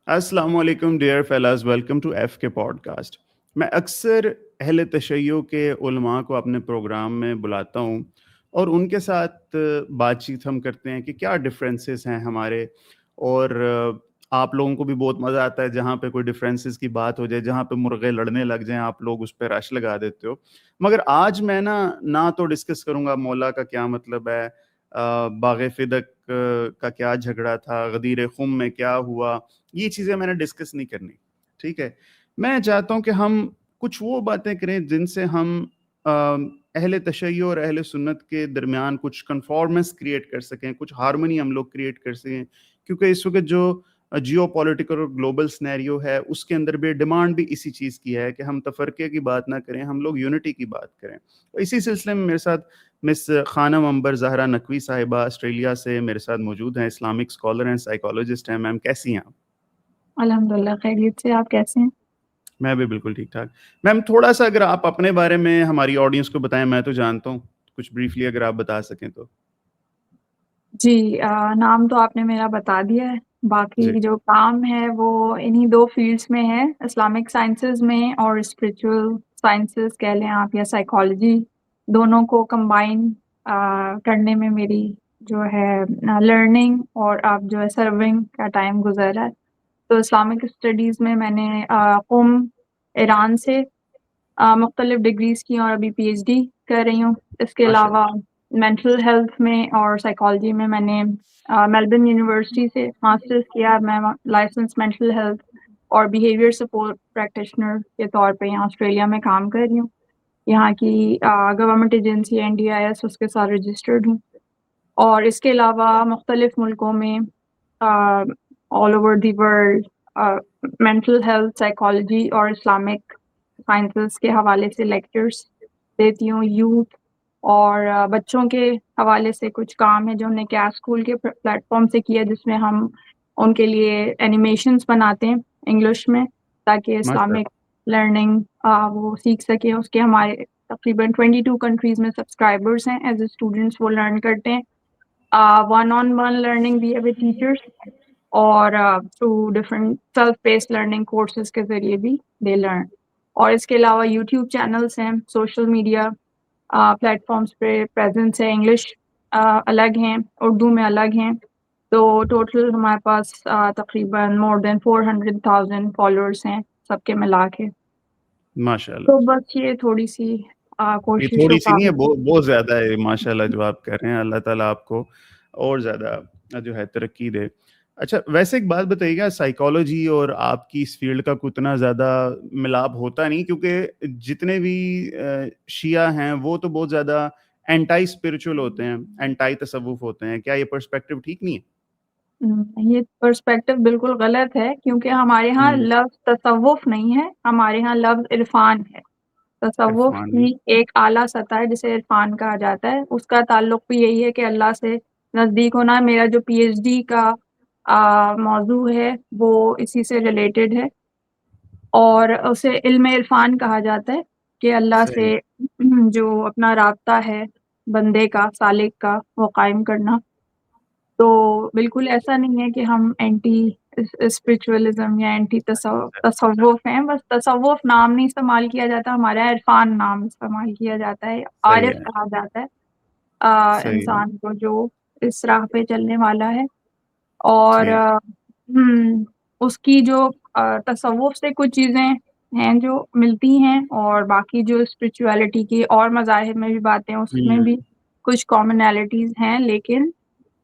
السلام علیکم dear فیلاز، welcome to F کے پوڈ کاسٹ۔ میں اکثر اہل تشیع کے علماء کو اپنے پروگرام میں بلاتا ہوں اور ان کے ساتھ بات چیت ہم کرتے ہیں کہ کیا ڈفرینسز ہیں ہمارے، اور آپ لوگوں کو بھی بہت مزہ آتا ہے جہاں پہ کوئی ڈفرینسز کی بات ہو جائے، جہاں پہ مرغے لڑنے لگ جائیں آپ لوگ اس پہ رش لگا دیتے ہو۔ مگر آج میں نہ تو ڈسکس کروں گا مولا کا کیا مطلب ہے، باغ فدق کا کیا جھگڑا تھا، غدیر خم میں کیا ہوا، یہ چیزیں میں نے ڈسکس نہیں کرنی۔ ٹھیک ہے، میں چاہتا ہوں کہ ہم کچھ وہ باتیں کریں جن سے ہم اہل تشیع اور اہل سنت کے درمیان کچھ کنفارمنس کریٹ کر سکیں، کچھ ہارمنی ہم لوگ کریٹ کر سکیں، کیونکہ اس وقت جو جیو پولیٹیکل اور گلوبل سنیریو ہے اس کے اندر بھی ڈیمانڈ بھی اسی چیز کی ہے کہ ہم تفرقے کی بات نہ کریں، ہم لوگ یونٹی کی بات کریں۔ اسی سلسلے میں میرے ساتھ مس خانم عنبر زہرا نقوی صاحبہ آسٹریلیا سے میرے ساتھ موجود ہیں، اسلامک اسکالر ہیں، سائیکالوجسٹ ہیں۔ میم کیسی ہیں آپ؟ الحمدللہ خیریت سے، آپ کیسے ہیں؟ میں بھی بالکل ٹھیک ٹھاک۔ میم تھوڑا سا اگر آپ اپنے بارے میں ہماری آڈینس کو بتائیں، میں تو جانتا ہوں، کچھ بریفلی اگر آپ بتا سکیں تو۔ جی، نام تو آپ نے میرا بتا دیا ہے، جی باقی جو کام ہے وہ انہی دو فیلڈز میں ہے، اسلامک سائنسز میں اور اسپریچول سائنسز کہہ لیں آپ، یا سائیکالوجی، دونوں کو کمبائن کرنے میں میری جو ہے لرننگ اور اب جو ہے سرونگ کا ٹائم گزرا ہے۔ تو اسلامک اسٹڈیز میں نے قم ایران سے مختلف ڈگریز کی اور ابھی پی ایچ ڈی کر رہی ہوں۔ اس کے ماشاء علاوہ اللہ۔ مینٹل ہیلتھ میں اور سائیکالوجی میں نے میلبرن یونیورسٹی سے ماسٹرز کیا۔ میں لائسنس مینٹل ہیلتھ اور بیہیویئر سپورٹ پریکٹیشنر کے طور پہ یہاں آسٹریلیا میں کام کر رہی ہوں۔ یہاں کی گورنمنٹ ایجنسی NDIS اس کے ساتھ رجسٹرڈ ہوں، اور اس کے علاوہ مختلف ملکوں میں all over the world mental health, psychology اور اسلامک سائنسز کے حوالے سے لیکچرز دیتی ہوں۔ یوتھ اور بچوں کے حوالے سے کچھ کام ہے جو ہم نے کیا اسکول کے پلیٹ فارم سے کیا، جس میں ہم ان کے لیے اینیمیشنز بناتے ہیں انگلش میں، تاکہ ماشاء اسلامک اللہ۔ لرننگ وہ سیکھ سکیں۔ اس کے ہمارے تقریباً 22 کنٹریز میں سبسکرائبرز ہیں، ایز اے اسٹوڈنٹس وہ لرن کرتے ہیں، ون آن ون لرننگ بھی ہے ود ٹیچرس، اور through different self based learning courses کے ذریعے بھی دے لرن۔ اور اس کے علاوہ یوٹیوب چینلز ہیں، سوشل میڈیا پلیٹ فارمز پہ پریزنس ہے، انگلش الگ ہیں، اردو میں الگ ہیں۔ تو ٹوٹل ہمارے پاس تقریباً مور دین 400,000 فالوورس ہیں سب کے ملا کے۔ ماشاء اللہ، تو بس یہ تھوڑی سی یہ کوشش تھوڑی و سی نہیں ہے، کاوش۔ بہت زیادہ ہے ماشاء اللہ جو آپ کر رہے ہیں۔ اللہ تعالیٰ آپ کو اور زیادہ جو ہے ترقی دے۔ اچھا، ویسے ایک بات بتائیے گا، سائیکالوجی اور آپ کی اس فیلڈ کا اتنا زیادہ ملاپ ہوتا نہیں، کیونکہ جتنے بھی شیعہ ہیں وہ تو بہت زیادہ اینٹائی اسپرچل ہوتے ہیں، اینٹائی تصوف ہوتے ہیں۔ کیا یہ پرسپیکٹو ٹھیک نہیں ہے؟ یہ پرسپیکٹو بالکل غلط ہے، کیونکہ ہمارے ہاں ہوں، لفظ تصوف نہیں ہے، ہمارے ہاں لفظ عرفان ہے۔ تصوف عرفان بھی کی ایک اعلیٰ سطح ہے جسے عرفان کہا جاتا ہے، اس کا تعلق بھی یہی ہے کہ اللہ سے نزدیک ہونا۔ میرا جو پی ایچ ڈی کا موضوع ہے وہ اسی سے ریلیٹڈ ہے، اور اسے علم عرفان کہا جاتا ہے، کہ اللہ صحیح سے جو اپنا رابطہ ہے بندے کا، سالک کا، وہ قائم کرنا۔ تو بالکل ایسا نہیں ہے کہ ہم اینٹی اسپرچولی یا اینٹی تصوف ہیں، بس تصوف نام نہیں استعمال کیا جاتا، ہمارا عرفان نام استعمال کیا جاتا ہے، صحیح عارف ہے، کہا جاتا ہے صحیح ہے، انسان کو جو اس راہ پہ چلنے والا ہے۔ اور ٹھیک۔ اس کی جو تصوف سے کچھ چیزیں ہیں جو ملتی ہیں، اور باقی جو اسپرچولیٹی کی اور مذاہب میں بھی باتیں اس میں ہوں، بھی کچھ کامنالٹیز ہیں، لیکن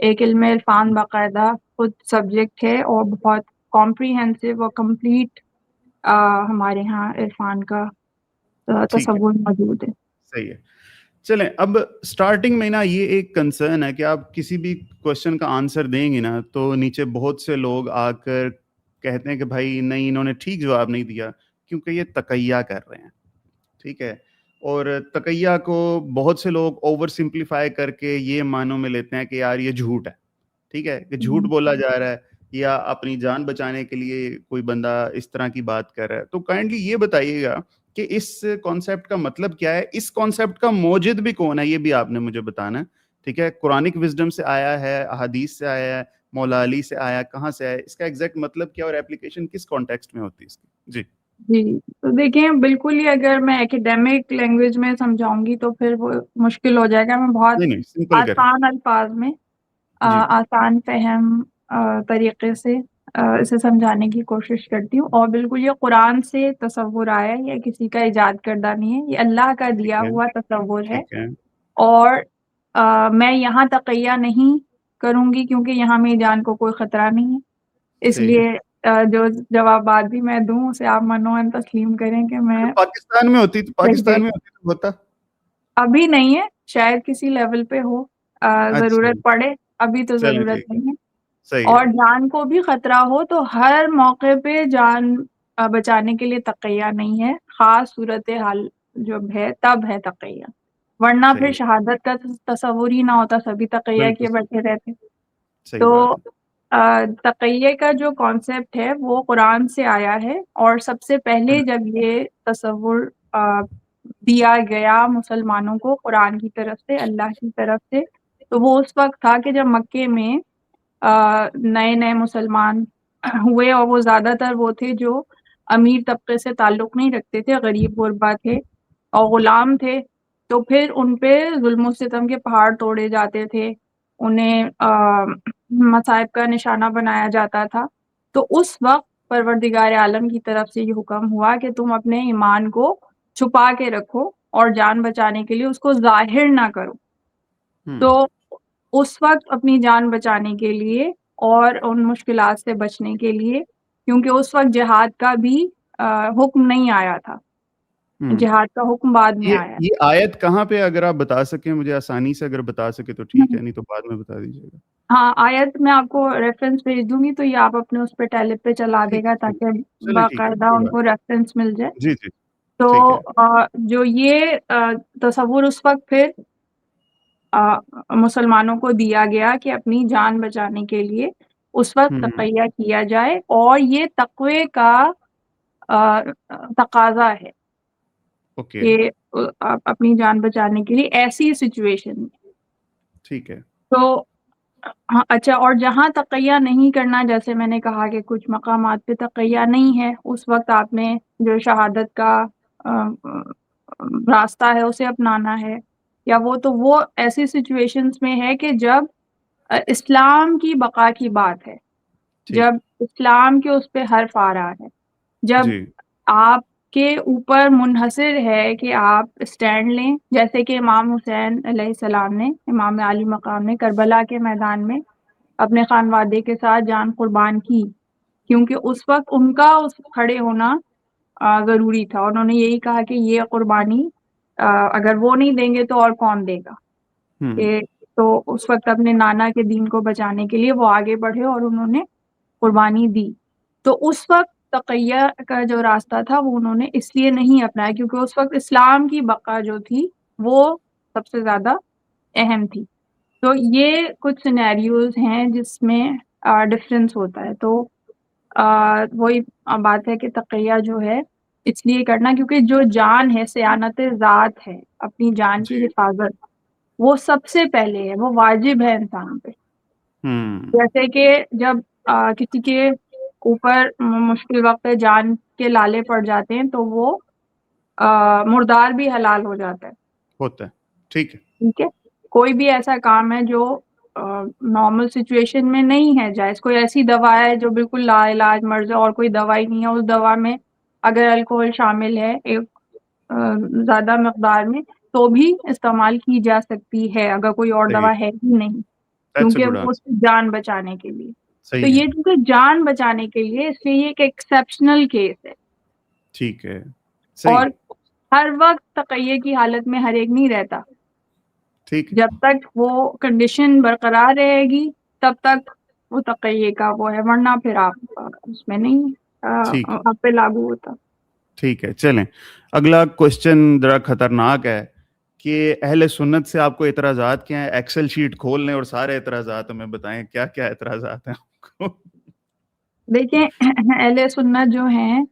ایک علم عرفان باقاعدہ خود سبجیکٹ ہے، اور بہت کمپریہنسو اور کمپلیٹ ہمارے ہاں عرفان کا ٹھیک ہے، تصور موجود ہے۔ صحیح ہے۔ چلیں، اب سٹارٹنگ میں نا یہ ایک کنسرن ہے کہ آپ کسی بھی کوشچن کا آنسر دیں گے نا تو نیچے بہت سے لوگ آ کر کہتے ہیں کہ بھائی نہیں، انہوں نے ٹھیک جواب نہیں دیا، کیونکہ یہ تقیہ کر رہے ہیں۔ ٹھیک ہے، اور تقیہ کو بہت سے لوگ اوور سمپلیفائی کر کے یہ معنوں میں لیتے ہیں کہ یار یہ جھوٹ ہے۔ ٹھیک ہے، کہ جھوٹ بولا جا رہا ہے، یا اپنی جان بچانے کے لیے کوئی بندہ اس طرح کی بات کر رہا ہے۔ تو کائنڈلی یہ بتائیے گا کہ اس کانسیپٹ کا مطلب کیا ہے، اس کانسیپٹ کا موجد بھی کون ہے، یہ بھی آپ نے مجھے بتانا ہے۔ ٹھیک ہے، قرآنک وزڈم سے آیا ہے، احادیث سے آیا ہے، مولا علی سے آیا, کہاں سے آیا, اس کا ایگزیکٹ مطلب کیا اور اپلیکیشن کس کانٹیکسٹ میں ہوتی ہے اس کی؟ جی جی تو دیکھیں بالکل ہی اگر میں ایکیڈیمک لینگویج میں سمجھاؤں گی تو پھر وہ مشکل ہو جائے گا. میں بہت نہیں سمپل کریں. آسان الفاظ میں جی آسان فہم طریقے سے اسے سمجھانے کی کوشش کرتی ہوں. اور بالکل یہ قرآن سے تصور آیا ہے, یہ کسی کا ایجاد کردہ نہیں ہے, یہ اللہ کا دیا ہوا تصور ہے. ٹھیک ہے. اور میں یہاں تقیہ نہیں کروں گی کیونکہ یہاں میری جان کو کوئی خطرہ نہیں ہے. اس صحیح ہے. لیے جو جوابات بھی میں دوں اسے آپ منوعن تسلیم کریں کہ میں پاکستان میں ہوتی تو ہوتا. ابھی نہیں ہے, شاید کسی لیول پہ ہو, اچھا ضرورت پڑے, ابھی تو چلیں ضرورت ٹھیک ہے, نہیں ہے. صحیح اور ہے. جان کو بھی خطرہ ہو تو ہر موقع پہ جان بچانے کے لیے تقیہ نہیں ہے, خاص صورت حال جب ہے تب ہے تقیہ, ورنہ صحیح پھر ہے. شہادت کا تصور ہی نہ ہوتا, سبھی تقیہ بالکل کیے بیٹھے رہتے. صحیح تو بات ہے. تقیہ کا جو کانسیپٹ ہے وہ قرآن سے آیا ہے, اور سب سے پہلے جب یہ تصور دیا گیا مسلمانوں کو قرآن کی طرف سے, اللہ کی طرف سے, تو وہ اس وقت تھا کہ جب مکے میں نئے نئے مسلمان ہوئے, اور وہ زیادہ تر وہ تھے جو امیر طبقے سے تعلق نہیں رکھتے تھے, غریب غربا تھے اور غلام تھے. تو پھر ان پہ ظلم و ستم کے پہاڑ توڑے جاتے تھے, انہیں مصائب کا نشانہ بنایا جاتا تھا. تو اس وقت پروردگار عالم کی طرف سے یہ حکم ہوا کہ تم اپنے ایمان کو چھپا کے رکھو اور جان بچانے کے لیے اس کو ظاہر نہ کرو. تو اس وقت اپنی جان بچانے کے لیے اور ان مشکلات سے بچنے کے لیے, کیونکہ اس وقت جہاد کا بھی حکم نہیں آیا تھا, جہاد کا حکم بعد میں آیا. یہ آیت کہاں پہ, اگر آپ بتا سکیں مجھے آسانی سے, اگر بتا سکے تو ٹھیک ہے, نہیں تو بعد میں بتا دیجیے گا. ہاں آیت میں آپ کو ریفرنس بھیج دوں گی, تو یہ آپ اپنے اس پہ ٹیلپ پہ چلا دے گا تاکہ چلیں ٹھیک ہے, باقاعدہ کوئی ان بات کو ریفرنس مل جائے. نہیں. جی تو ٹھیک ہے. جو یہ تصور اس وقت پھر مسلمانوں کو دیا گیا کہ اپنی جان بچانے کے لیے اس وقت تقیہ کیا جائے, اور یہ تقوی کا تقاضا ہے کہ آپ اپنی جان بچانے کے لیے ایسی سچویشن میں. ٹھیک ہے. تو ہاں اچھا, اور جہاں تقیہ نہیں کرنا, جیسے میں نے کہا کہ کچھ مقامات پہ تقیہ نہیں ہے, اس وقت آپ نے جو شہادت کا راستہ ہے اسے اپنانا ہے, یا وہ ایسی سچویشنز میں ہے کہ جب اسلام کی بقا کی بات ہے, جب اسلام کے اس پہ حرف آ رہا ہے, جب آپ کے اوپر منحصر ہے کہ آپ اسٹینڈ لیں, جیسے کہ امام حسین علیہ السلام نے, امام علی مقام نے کربلا کے میدان میں اپنے خانوادے کے ساتھ جان قربان کی, کیونکہ اس وقت ان کا کھڑے ہونا ضروری تھا. انہوں نے یہی کہا کہ یہ قربانی اگر وہ نہیں دیں گے تو اور کون دے گا. تو اس وقت اپنے نانا کے دین کو بچانے کے لیے وہ آگے بڑھے اور انہوں نے قربانی دی. تو اس وقت تقیہ کا جو راستہ تھا وہ انہوں نے اس لیے نہیں اپنایا کیونکہ اس وقت اسلام کی بقا جو تھی وہ سب سے زیادہ اہم تھی. تو یہ کچھ سینیریوز ہیں جس میں ڈفرینس ہوتا ہے. تو وہی بات ہے کہ تقیہ جو ہے اس لیے کرنا کیونکہ جو جان ہے, صیانت ذات ہے, اپنی جان کی حفاظت, وہ سب سے پہلے ہے, وہ واجب ہے انسان پہ. جیسے کہ جب کسی کے اوپر مشکل وقت پہ جان کے لالے پڑ جاتے ہیں تو وہ مردار بھی حلال ہو جاتا ہے. ہوتا ہے. ٹھیک ہے. ٹھیک ہے, کوئی بھی ایسا کام ہے جو نارمل سچویشن میں نہیں ہے جائز, کوئی ایسی دوا ہے جو بالکل لا علاج مرض ہے اور کوئی دوائی نہیں ہے, اس دوا میں اگر الکوہل شامل ہے ایک زیادہ مقدار میں تو بھی استعمال کی جا سکتی ہے اگر کوئی اور دوا ہے ہی نہیں, کیونکہ وہ جان بچانے کے لیے. تو یہ کیونکہ جان بچانے کے لیے, اس لیے یہ ایک ایکسیپشنل کیس ہے. ٹھیک ہے. اور ہر وقت تقیہ کی حالت میں ہر ایک نہیں رہتا. جب تک وہ کنڈیشن برقرار رہے گی تب تک وہ تقیہ کا وہ ہے, ورنہ پھر آپ اس میں نہیں آپ پہ لاگو ہوتا. ٹھیک ہے. چلیں اگلا کوشچن ذرا خطرناک ہے کہ اہل سنت سے آپ کو اعتراضات کیا ہیں؟ ایکسل شیٹ کھول لیں اور سارے اعتراضات ہمیں بتائیں کیا کیا اعتراضات ہیں آپ کو. دیکھیں اہل سنت جو ہیں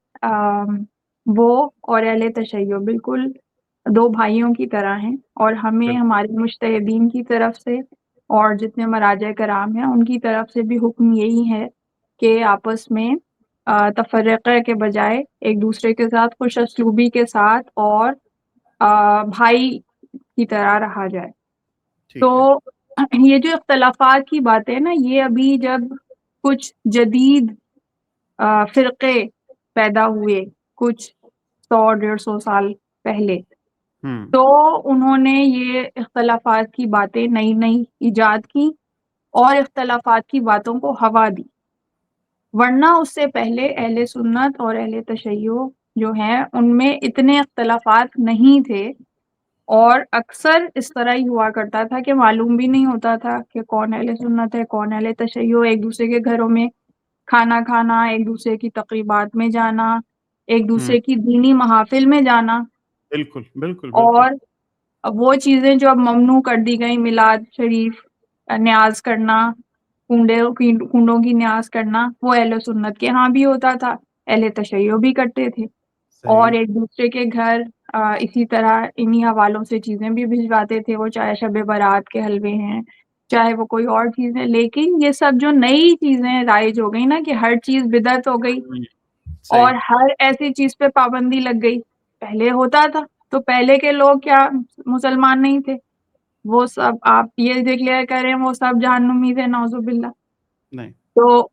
وہ اور اہل تشیع بالکل دو بھائیوں کی طرح ہیں, اور ہمیں ہمارے مجتہدین کی طرف سے اور جتنے مراجع کرام ہیں ان کی طرف سے بھی حکم یہی ہے کہ آپس میں تفرقے کے بجائے ایک دوسرے کے ساتھ خوش اسلوبی کے ساتھ اور بھائی کی طرح رہا جائے. تو ٹھیک ہے. یہ جو اختلافات کی باتیں نا، یہ ابھی جب کچھ جدید فرقے پیدا ہوئے کچھ 100-150 سال پہلے، تو انہوں نے یہ اختلافات کی باتیں نئی نئی ایجاد کی اور اختلافات کی باتوں کو ہوا دی. ورنہ اس سے پہلے اہل سنت اور اہل تشیع جو ہیں ان میں اتنے اختلافات نہیں تھے، اور اکثر اس طرح ہی ہوا کرتا تھا کہ معلوم بھی نہیں ہوتا تھا کہ کون اہل سنت ہے کون اہل تشیع. ایک دوسرے کے گھروں میں کھانا کھانا، ایک دوسرے کی تقریبات میں جانا، ایک دوسرے کی دینی محافل میں جانا، بالکل بالکل بالکل. اور وہ چیزیں جو اب ممنوع کر دی گئی، میلاد شریف، نیاز کرنا، کنڈوں کی نیاز کرنا، وہ اہل سنت کے ہاں بھی ہوتا تھا، اہل تشیع بھی کرتے تھے. اور صحیح. ایک دوسرے کے گھر اسی طرح انہی حوالوں سے چیزیں بھی بھجواتے تھے، وہ چاہے شب برات کے حلوے ہیں، چاہے وہ کوئی اور چیز ہے. لیکن یہ سب جو نئی چیزیں رائج ہو گئی نا، کہ ہر چیز بدعت ہو گئی صحیح. اور ہر ایسی چیز پہ پابندی لگ گئی. پہلے ہوتا تھا تو پہلے کے لوگ کیا مسلمان نہیں تھے؟ وہ سب آپ یہ ڈکلیئر کریں وہ سب جہنمی تھے، نعوذ باللہ. نہیں. تو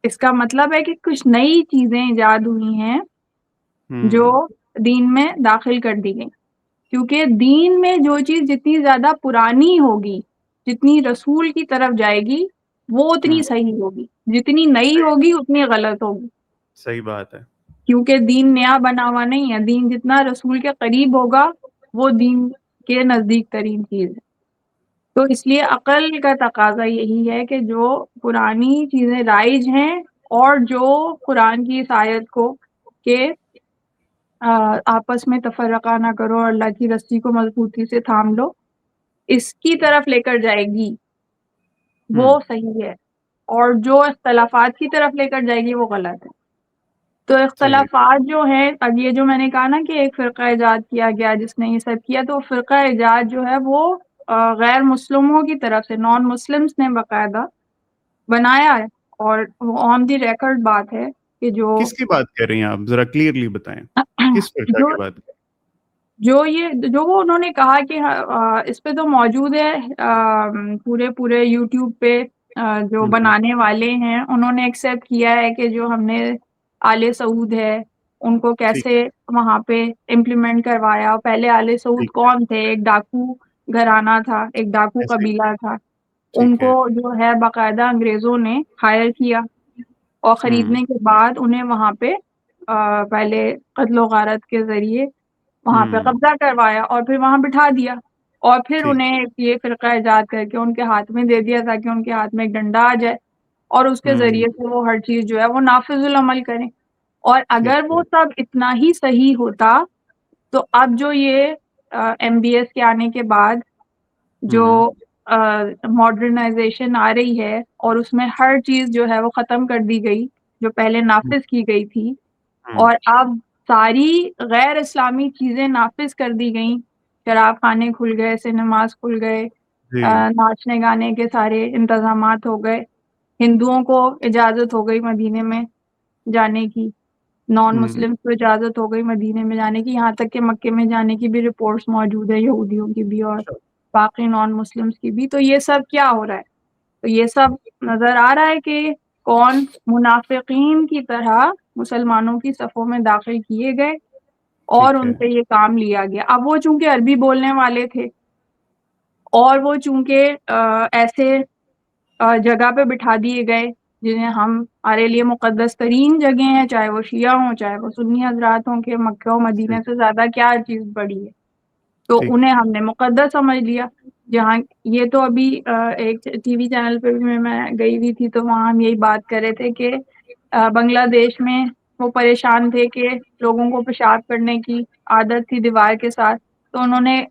اس کا مطلب ہے کہ کچھ نئی چیزیں ایجاد ہوئی ہیں جو دین میں داخل کر دی گئی، کیونکہ دین میں جو چیز جتنی زیادہ پرانی ہوگی، جتنی رسول کی طرف جائے گی، وہ اتنی صحیح ہوگی. جتنی نئی صحیح. ہوگی اتنی غلط ہوگی، صحیح بات ہے. کیونکہ دین نیا بنا ہوا نہیں ہے. دین جتنا رسول کے قریب ہوگا وہ دین کے نزدیک ترین چیز ہے. تو اس لیے عقل کا تقاضا یہی ہے کہ جو پرانی چیزیں رائج ہیں اور جو قرآن کی اس آیت کو کہ آپس میں تفرقہ نہ کرو اور اللہ کی رسی کو مضبوطی سے تھام لو، اس کی طرف لے کر جائے گی وہ صحیح ہے، اور جو اختلافات کی طرف لے کر جائے گی وہ غلط ہے. تو صحیح. اختلافات جو ہیں، اب یہ جو میں نے کہا نا کہ ایک فرقہ ایجاد کیا گیا جس نے یہ سب کیا، تو فرقہ ایجاد جو ہے وہ غیر مسلموں کی طرف سے، نان مسلمز نے باقاعدہ بنایا ہے. اور وہ آن دی ریکارڈ بات ہے کہ جو کس کی بات کر رہی ہیں آپ؟ ذرا کلیئرلی بتائیں. کس فرقہ جو کی بات؟ جو وہ انہوں نے کہا کہ اس پہ تو موجود ہے پورے یوٹیوب پہ، جو بنانے والے ہیں انہوں نے ایکسیپٹ کیا ہے کہ جو ہم نے آل سعود ہے ان کو ٹھیک. کیسے وہاں پہ امپلیمنٹ کروایا. پہلے آل سعود ٹھیک ہے. کون تھے؟ ایک ڈاکو گھرانہ تھا، ایک ڈاکو ایسے ہی. قبیلہ تھا. ان ٹھیک کو ہے. جو ہے باقاعدہ انگریزوں نے ہائر کیا، اور خریدنے کے بعد انہیں وہاں پہ پہلے قتل و غارت کے ذریعے وہاں پہ قبضہ کروایا اور پھر وہاں بٹھا دیا، اور پھر ٹھیک. انہیں یہ فرقہ ایجاد کر کے ان کے ہاتھ میں دے دیا تاکہ ان کے ہاتھ میں ایک ڈنڈا آ جائے اور اس کے ذریعے سے وہ ہر چیز جو ہے وہ نافذ العمل کریں. اور ٹھیک اگر ہے. وہ سب اتنا ہی صحیح ہوتا تو اب جو یہ ایم بی ایس کے آنے کے بعد جو ماڈرنائزیشن آ رہی ہے اور اس میں ہر چیز جو ہے وہ ختم کر دی گئی جو پہلے نافذ کی گئی تھی، اور اب ساری غیر اسلامی چیزیں نافذ کر دی گئیں. شراب خانے کھل گئے، سنیماز کھل گئے، جی. ناچنے گانے کے سارے انتظامات ہو گئے، ہندوؤں کو اجازت ہو گئی مدینے میں جانے کی، نان مسلم کو اجازت ہو گئی مدینے میں جانے کی، یہاں تک کہ مکے میں جانے کی بھی رپورٹس موجود ہے، یہودیوں کی بھی اور باقی نان مسلمس کی بھی. تو یہ سب کیا ہو رہا ہے؟ تو یہ سب نظر آ رہا ہے کہ کون منافقین کی طرح مسلمانوں کی صفوں میں داخل کیے گئے اور ٹھیک ان ہے. سے یہ کام لیا گیا. اب وہ چونکہ عربی بولنے والے تھے اور وہ چونکہ ایسے جگہ پہ بٹھا دیے گئے جنہیں ہمارے لیے مقدس ترین جگہیں ہیں، چاہے وہ شیعہ ہوں چاہے وہ سنی حضرات ہوں، کہ مکہ و مدینہ سے زیادہ کیا چیز بڑی ہے، تو ٹھیک. انہیں ہم نے مقدس سمجھ لیا. جہاں یہ تو ابھی ایک ٹی وی چینل پہ بھی میں گئی ہوئی تھی تو وہاں ہم یہی بات کر رہے تھے کہ بنگلہ دیش میں وہ پریشان تھے کہ لوگوں کو پیشاب کرنے کی عادت تھی دیوار کے ساتھ، تو انہوں نے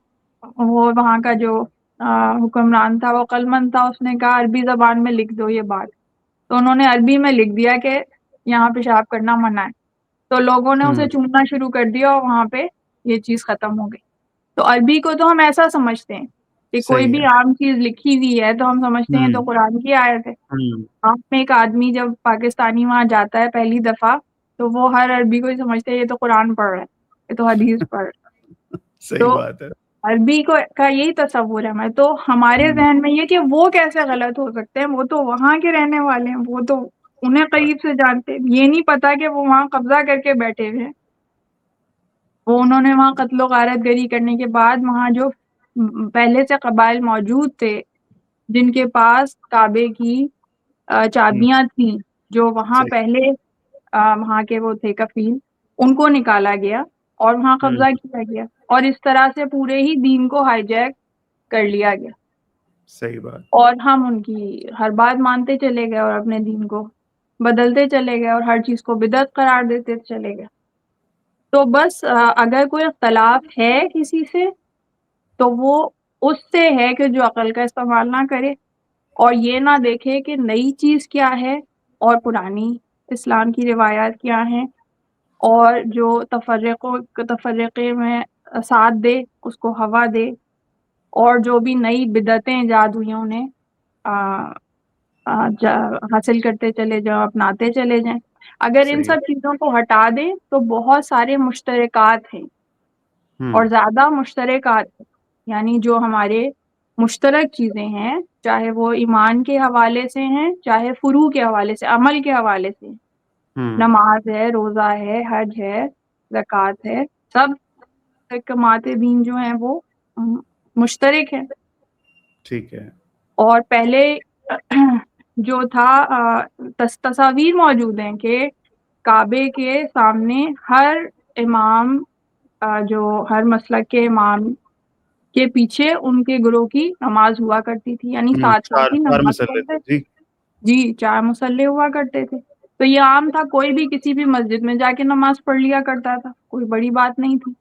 وہ وہاں کا جو حکمران تھا وہ عقلمند تھا، اس نے کہا عربی زبان میں لکھ دو یہ بات، تو انہوں نے عربی میں لکھ دیا کہ یہاں پیشاب کرنا منع ہے. تو لوگوں نے اسے چومنا شروع کر دیا اور وہاں پہ یہ چیز ختم ہو گئی. تو عربی کو تو ہم ایسا سمجھتے ہیں کہ کوئی بھی عام چیز لکھی ہوئی ہے تو ہم سمجھتے ہیں تو قرآن کی آیت ہے. آپ میں ایک آدمی جب پاکستانی وہاں جاتا ہے پہلی دفعہ تو وہ ہر عربی کو ہی سمجھتے ہیں یہ تو قرآن پڑھ رہا ہے, یہ تو حدیث پڑھ رہا ہے. صحیح بات ہے. عربی کو کا یہی تصور ہے ہمیں. تو ہمارے ذہن میں یہ کہ وہ کیسے غلط ہو سکتے ہیں, وہ تو وہاں کے رہنے والے ہیں, وہ تو انہیں قریب سے جانتے ہیں. یہ نہیں پتا کہ وہ وہاں قبضہ کر کے بیٹھے ہوئے ہیں. وہ انہوں نے وہاں قتل و غارت گری کرنے کے بعد وہاں جو پہلے سے قبائل موجود تھے جن کے پاس کعبے کی چابیاں تھیں, جو وہاں پہلے وہاں کے وہ تھے کفیل, ان کو نکالا گیا اور وہاں قبضہ کیا گیا, اور اس طرح سے پورے ہی دین کو ہائی جیک کر لیا گیا. صحیح بات. اور ہم ان کی ہر بات مانتے چلے گئے اور اپنے دین کو بدلتے چلے گئے اور ہر چیز کو بدعت قرار دیتے چلے گئے. تو بس اگر کوئی اختلاف ہے کسی سے تو وہ اس سے ہے کہ جو عقل کا استعمال نہ کرے اور یہ نہ دیکھے کہ نئی چیز کیا ہے اور پرانی اسلام کی روایات کیا ہیں, اور جو تفرقے میں ساتھ دے اس کو ہوا دے, اور جو بھی نئی بدعتیں ایجاد ہوئی ہیں انہیں حاصل کرتے چلے جائیں, اپناتے چلے جائیں. اگر ان سب چیزوں کو ہٹا دیں تو بہت سارے مشترکات ہیں اور زیادہ مشترکات ہیں. یعنی جو ہمارے مشترک چیزیں ہیں, چاہے وہ ایمان کے حوالے سے ہیں, چاہے فروع کے حوالے سے, عمل کے حوالے سے, نماز ہے, روزہ ہے, حج ہے, زکوٰۃ ہے, سب احکامات دین جو ہیں وہ مشترک ہیں. ٹھیک ہے. اور پہلے جو تھا تصاویر موجود ہیں کہ کعبے کے سامنے ہر امام جو ہر مسلک کے امام کے پیچھے ان کے گروہ کی نماز ہوا کرتی تھی, یعنی ساتھ ساتھ ہی نماز پڑھتے تھے. جی 4 مصلے ہوا کرتے تھے. تو یہ عام تھا, کوئی بھی کسی بھی مسجد میں جا کے نماز پڑھ لیا کرتا تھا, کوئی بڑی بات نہیں تھی.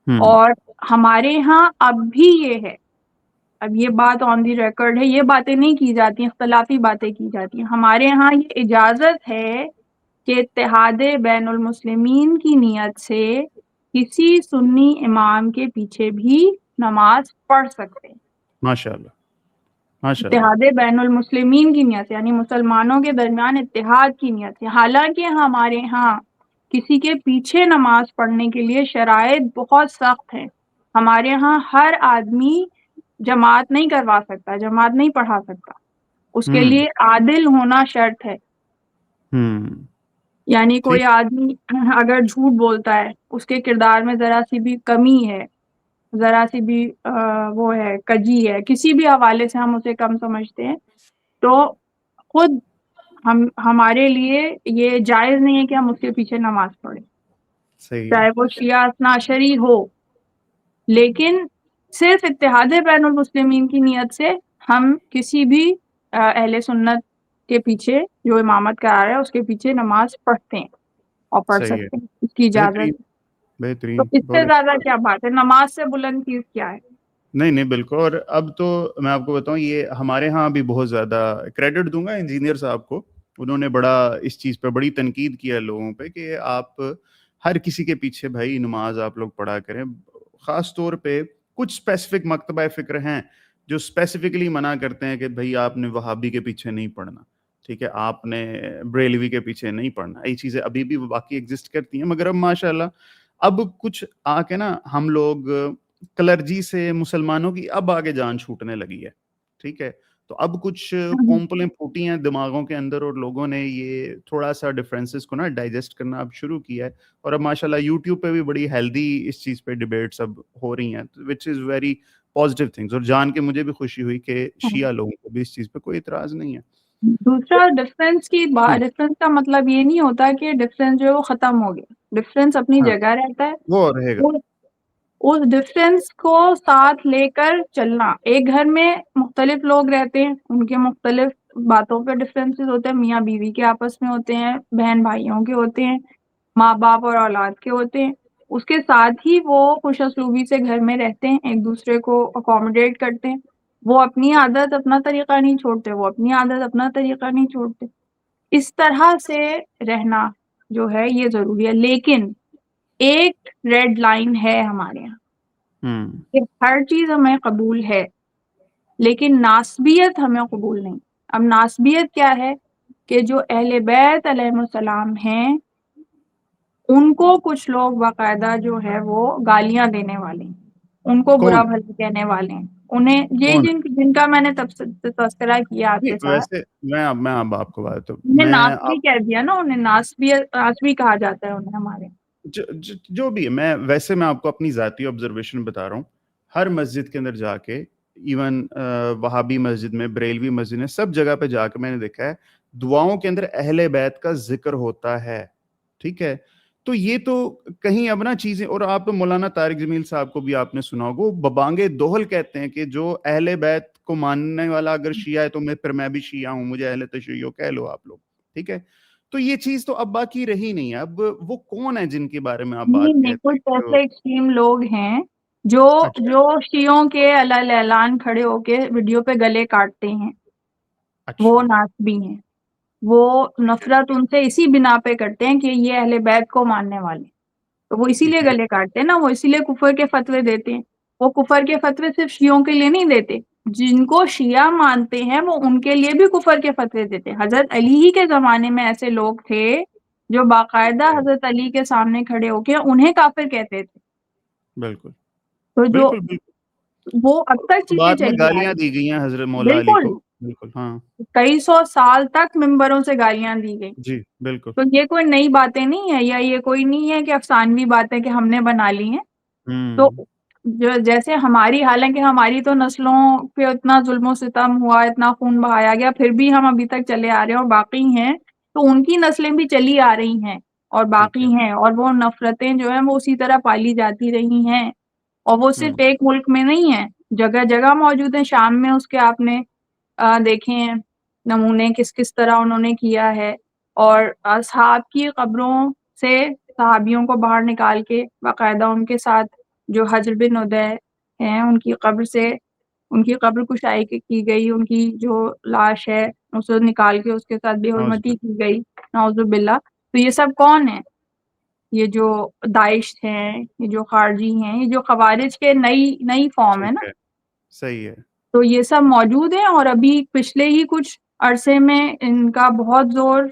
اور ہمارے ہاں اب بھی یہ ہے, اب یہ بات آن دی ریکارڈ ہے, یہ باتیں نہیں کی جاتی, اختلافی باتیں کی جاتی ہیں. ہمارے ہاں یہ اجازت ہے کہ اتحاد بین المسلمین کی نیت سے کسی سنی امام کے پیچھے بھی نماز پڑھ سکتے ہیں. ماشاءاللہ ماشاءاللہ. اتحاد بین المسلمین کی نیت سے, یعنی مسلمانوں کے درمیان اتحاد کی نیت سے. حالانکہ ہمارے ہاں کسی کے پیچھے نماز پڑھنے کے لیے شرائط بہت سخت ہیں. ہمارے ہاں ہر آدمی جماعت نہیں کروا سکتا, جماعت نہیں پڑھا سکتا. اس کے لیے عادل ہونا شرط ہے. یعنی کوئی آدمی اگر جھوٹ بولتا ہے, اس کے کردار میں ذرا سی بھی کمی ہے, ذرا سی بھی وہ ہے کجی ہے, کسی بھی حوالے سے ہم اسے کم سمجھتے ہیں, تو خود ہمارے لیے یہ جائز نہیں ہے کہ ہم اس کے پیچھے نماز پڑھیں, چاہے وہ شیعہ اثنا عشری ہو. لیکن صرف اتحاد بین المسلمین کی نیت سے ہم کسی بھی اہل سنت کے پیچھے جو امامت کرا رہا ہے اس کے پیچھے نماز پڑھتے ہیں اور پڑھ سکتے ہیں, اس کی اجازت. تو اس سے زیادہ کیا بات ہے, نماز سے بلند چیز کیا ہے؟ نہیں بالکل. اور اب تو میں آپ کو بتاؤں, یہ ہمارے ہاں بھی بہت زیادہ کریڈٹ دوں گا انجینئر صاحب کو. انہوں نے بڑا اس چیز پہ بڑی تنقید کیا ہے لوگوں پہ کہ آپ ہر کسی کے پیچھے بھائی نماز آپ لوگ پڑھا کریں. خاص طور پہ کچھ اسپیسیفک مکتبہ فکر ہیں جو اسپیسیفکلی منع کرتے ہیں کہ بھائی آپ نے وہابی کے پیچھے نہیں پڑھنا, ٹھیک ہے, آپ نے بریلوی کے پیچھے نہیں پڑھنا. یہ چیزیں ابھی بھی باقی ایگزسٹ کرتی ہیں, مگر اب ماشاءاللہ اب کچھ آ کے نا ہم لوگ کلرجی سے مسلمانوں کی اب آگے جان چھوٹنے لگی ہے, ٹھیک ہے. تو اب کچھ پومپلیں پھوٹی ہیں دماغوں کے اندر, اور لوگوں نے یہ تھوڑا سا ڈفرینسز کو نا ڈائجسٹ کرنا اب شروع کیا ہے. اور اب ماشاءاللہ یوٹیوب پہ بھی بڑی ہیلدی اس چیز پہ ڈیبیٹس اب ہو رہی ہیں, وچ از ویری پازیٹیو تھنگس. اور جان کے مجھے بھی خوشی ہوئی کہ شیعہ لوگوں کو بھی اس چیز پہ کوئی اعتراض نہیں ہے. دوسرا ڈفرینس کا مطلب یہ نہیں ہوتا کہ ڈفرینس جو ہے وہ ختم ہو گیا. ڈفرینس اپنی جگہ رہتا ہے, وہ رہے گا. اس ڈفرینس کو ساتھ لے کر چلنا. ایک گھر میں مختلف لوگ رہتے ہیں, ان کے مختلف باتوں پہ ڈفرینسز ہوتے ہیں, میاں بیوی کے آپس میں ہوتے ہیں, بہن بھائیوں کے ہوتے ہیں, ماں باپ اور اولاد کے ہوتے ہیں. اس کے ساتھ ہی وہ خوش اسلوبی سے گھر میں رہتے ہیں, ایک دوسرے کو اکوموڈیٹ کرتے ہیں. وہ اپنی عادت اپنا طریقہ نہیں چھوڑتے, وہ اپنی عادت اپنا طریقہ نہیں چھوڑتے. اس طرح سے رہنا جو ہے یہ ضروری ہے. لیکن ایک ریڈ لائن ہے ہمارے یہاں کہ ہر چیز ہمیں قبول ہے, لیکن ناسبیت ہمیں قبول نہیں. اب ناسبیت کیا ہے کہ جو اہل بیت علیہ السلام ہیں ان کو کچھ لوگ باقاعدہ جو ہے وہ گالیاں دینے والے ہیں, ان کو برا کون بھلا کہنے والے ہیں, انہیں یہ کون جن کا میں نے تذکرہ کیا آپ نہیں کے ساتھ, ویسے میں اب آپ کو بات انہیں میں ناسبی کہہ دیا نا, انہیں ناسبی کہا جاتا ہے انہیں ہمارے. جو بھی ہے میں آپ کو اپنی ذاتی آبزرویشن بتا رہا ہوں. ہر مسجد کے اندر جا کے, ایون وہابی مسجد میں, بریلوی مسجد میں, سب جگہ پہ جا کے میں نے دیکھا ہے دعاؤں کے اندر اہل بیت کا ذکر ہوتا ہے. ٹھیک ہے, تو یہ تو کہیں اب نا چیزیں, اور آپ مولانا طارق جمیل صاحب کو بھی آپ نے سنا ہوگا, وہ ببانگ دوہل کہتے ہیں کہ جو اہل بیت کو ماننے والا اگر شیعہ ہے تو پھر میں بھی شیعہ ہوں, مجھے اہل تشیع کہہ لو آپ لوگ. ٹھیک ہے, تو یہ چیز تو اب باقی رہی نہیں ہے. اب وہ کون ہے جن کے بارے میں آپ بات نہیں, کہتے کچھ ہیں کہ ایسے ایکسٹریم لوگ ہیں جو اچھا جو شیعوں کے علیہ اعلان کھڑے ہو کے ویڈیو پہ گلے کاٹتے ہیں, وہ اچھا ناسبی ہیں. وہ نفرت ان سے اسی بنا پہ کرتے ہیں کہ یہ اہل بیت کو ماننے والے, تو وہ اسی لیے ٹھیک ہے گلے کاٹتے ہیں نا, وہ اسی لیے کفر کے فتوے دیتے ہیں. وہ کفر کے فتوے صرف شیعوں کے لیے نہیں دیتے, جن کو شیعہ مانتے ہیں وہ ان کے لیے بھی کفر کے فتوے دیتے ہیں. حضرت علی ہی کے زمانے میں ایسے لوگ تھے جو باقاعدہ حضرت علی کے سامنے کھڑے ہو کے انہیں کافر کہتے تھے. بالکل تو جو بالکل بالکل. وہ اب تک چیزیں بعد میں چلی آ گالیاں رہی دی گئی ہیں حضرت ہیں. مولا علی بالکل, کو. بالکل ہاں کئی سو سال تک ممبروں سے گالیاں دی گئی. جی بالکل. تو یہ کوئی نئی باتیں نہیں ہے, یا یہ کوئی نہیں ہے کہ افسانوی باتیں کہ ہم نے بنا لی ہیں. تو ہوں جیسے ہماری, حالانکہ ہماری تو نسلوں پہ اتنا ظلم و ستم ہوا, اتنا خون بہایا گیا, پھر بھی ہم ابھی تک چلے آ رہے ہیں اور باقی ہیں, تو ان کی نسلیں بھی چلی آ رہی ہیں اور ٹھیک باقی ہے. ہیں, اور وہ نفرتیں جو ہیں وہ اسی طرح پالی جاتی رہی ہیں. اور وہ ہوں صرف ایک ملک میں نہیں ہے, جگہ جگہ موجود ہیں. شام میں اس کے آپ نے دیکھے ہیں نمونے, کس کس طرح انہوں نے کیا ہے. اور اصحاب کی قبروں سے صحابیوں کو باہر نکال کے باقاعدہ ان کے ساتھ جو حجر بن عدی ہیں ان کی قبر سے, ان کی قبر کشائی کی گئی, ان کی جو لاش ہے اسے نکال کے اس کے ساتھ بے نعوذ حرمتی باللہ. کی گئی, نعوذ باللہ. تو یہ سب کون ہیں؟ یہ جو داعش ہیں, یہ جو خارجی ہیں, یہ جو خوارج کے نئی فارم ہے ٹھیک نا, ہے, صحیح ہے. تو یہ سب موجود ہیں. اور ابھی پچھلے ہی کچھ عرصے میں ان کا بہت زور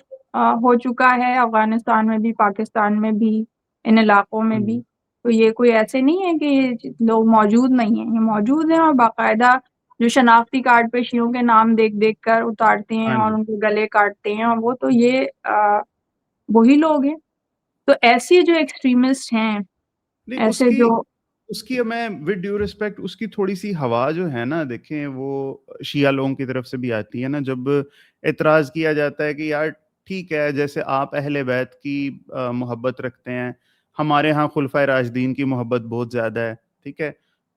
ہو چکا ہے, افغانستان میں بھی, پاکستان میں بھی, ان علاقوں میں بھی. تو یہ کوئی ایسے نہیں ہے کہ یہ لوگ موجود نہیں ہیں, یہ موجود ہیں. اور باقاعدہ جو شناختی کارڈ پہ شیعوں کے نام دیکھ دیکھ کر اتارتے ہیں ہاں اور جی. ان کے گلے کاٹتے ہیں, اور وہ تو یہ وہی لوگ ہیں. تو ایسے جو ایکسٹریمسٹ ہیں, نہیں ایسے جو اس کی میں ود ڈیو ریسپیکٹ اس کی تھوڑی سی ہوا جو ہے نا, دیکھیں وہ شیعہ لوگوں کی طرف سے بھی آتی ہے نا, جب اعتراض کیا جاتا ہے کہ یار ٹھیک ہے, جیسے آپ اہل بیت کی محبت رکھتے ہیں, ہمارے ہاں خلفائے راشدین کی محبت بہت زیادہ ہے. ٹھیک ہے,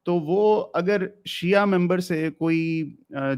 تو وہ اگر شیعہ ممبر سے کوئی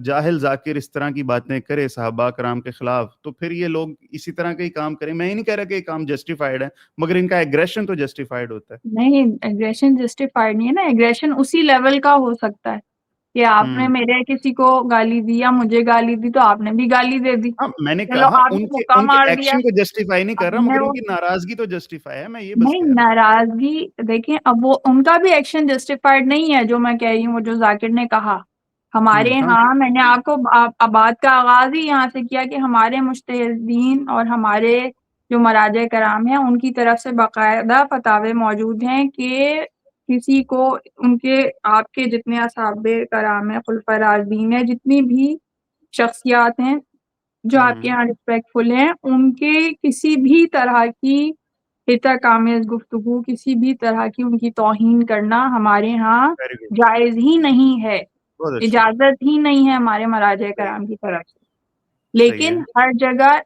جاہل ذاکر اس طرح کی باتیں کرے صحابہ کرام کے خلاف, تو پھر یہ لوگ اسی طرح کا ہی کام کریں. میں یہ نہیں کہہ رہا کہ یہ کام جسٹیفائڈ ہے, مگر ان کا ایگریشن تو جسٹیفائڈ ہوتا ہے. نہیں, ایگریشن جسٹیفائڈ نہیں ہے نا. ایگریشن اسی لیول کا ہو سکتا ہے کہ آپ نے میرے کسی کو گالی دی یا مجھے گالی دی, تو آپ نے بھی گالی دے دی, ہاں میں نے چلو کہا آپ ان نے کے مکہ ان کے مار دیا. ایکشن کو جسٹیفائی نہیں کر رہا, ہم نے مگر ان وہ کی ناراضگی تو جسٹیفائی ہے, میں یہ بس نہیں, کہہ رہا ہوں. ناراضگی دیکھیں, اب وہ ان کا بھی ایکشن جسٹیفائڈ نہیں ہے جو میں کہہ رہی ہوں. وہ جو ذاکر نے کہا, ہمارے ہاں ہاں, میں نے آپ کو بات کا آغاز ہی یہاں سے کیا کہ ہمارے مجتہدین اور ہمارے جو مراجع کرام ہیں ان کی طرف سے باقاعدہ فتاوے موجود ہیں کہ کسی کو ان کے, آپ کے جتنے اصحاب کرام ہیں, خلفائے راشدین ہیں, جتنی بھی شخصیات ہیں جو آپ کے یہاں ریسپیکٹ فل ہیں, ان کے کسی بھی طرح کی اتک آمیز گفتگو, کسی بھی طرح کی ان کی توہین کرنا ہمارے ہاں ویری گڈ, جائز ہی نہیں ہے, بہت اچھی بات. اجازت ہی نہیں ہے ہمارے مراجع صحیح کرام کی طرف سے. صحیح ہے. لیکن ہر جگہ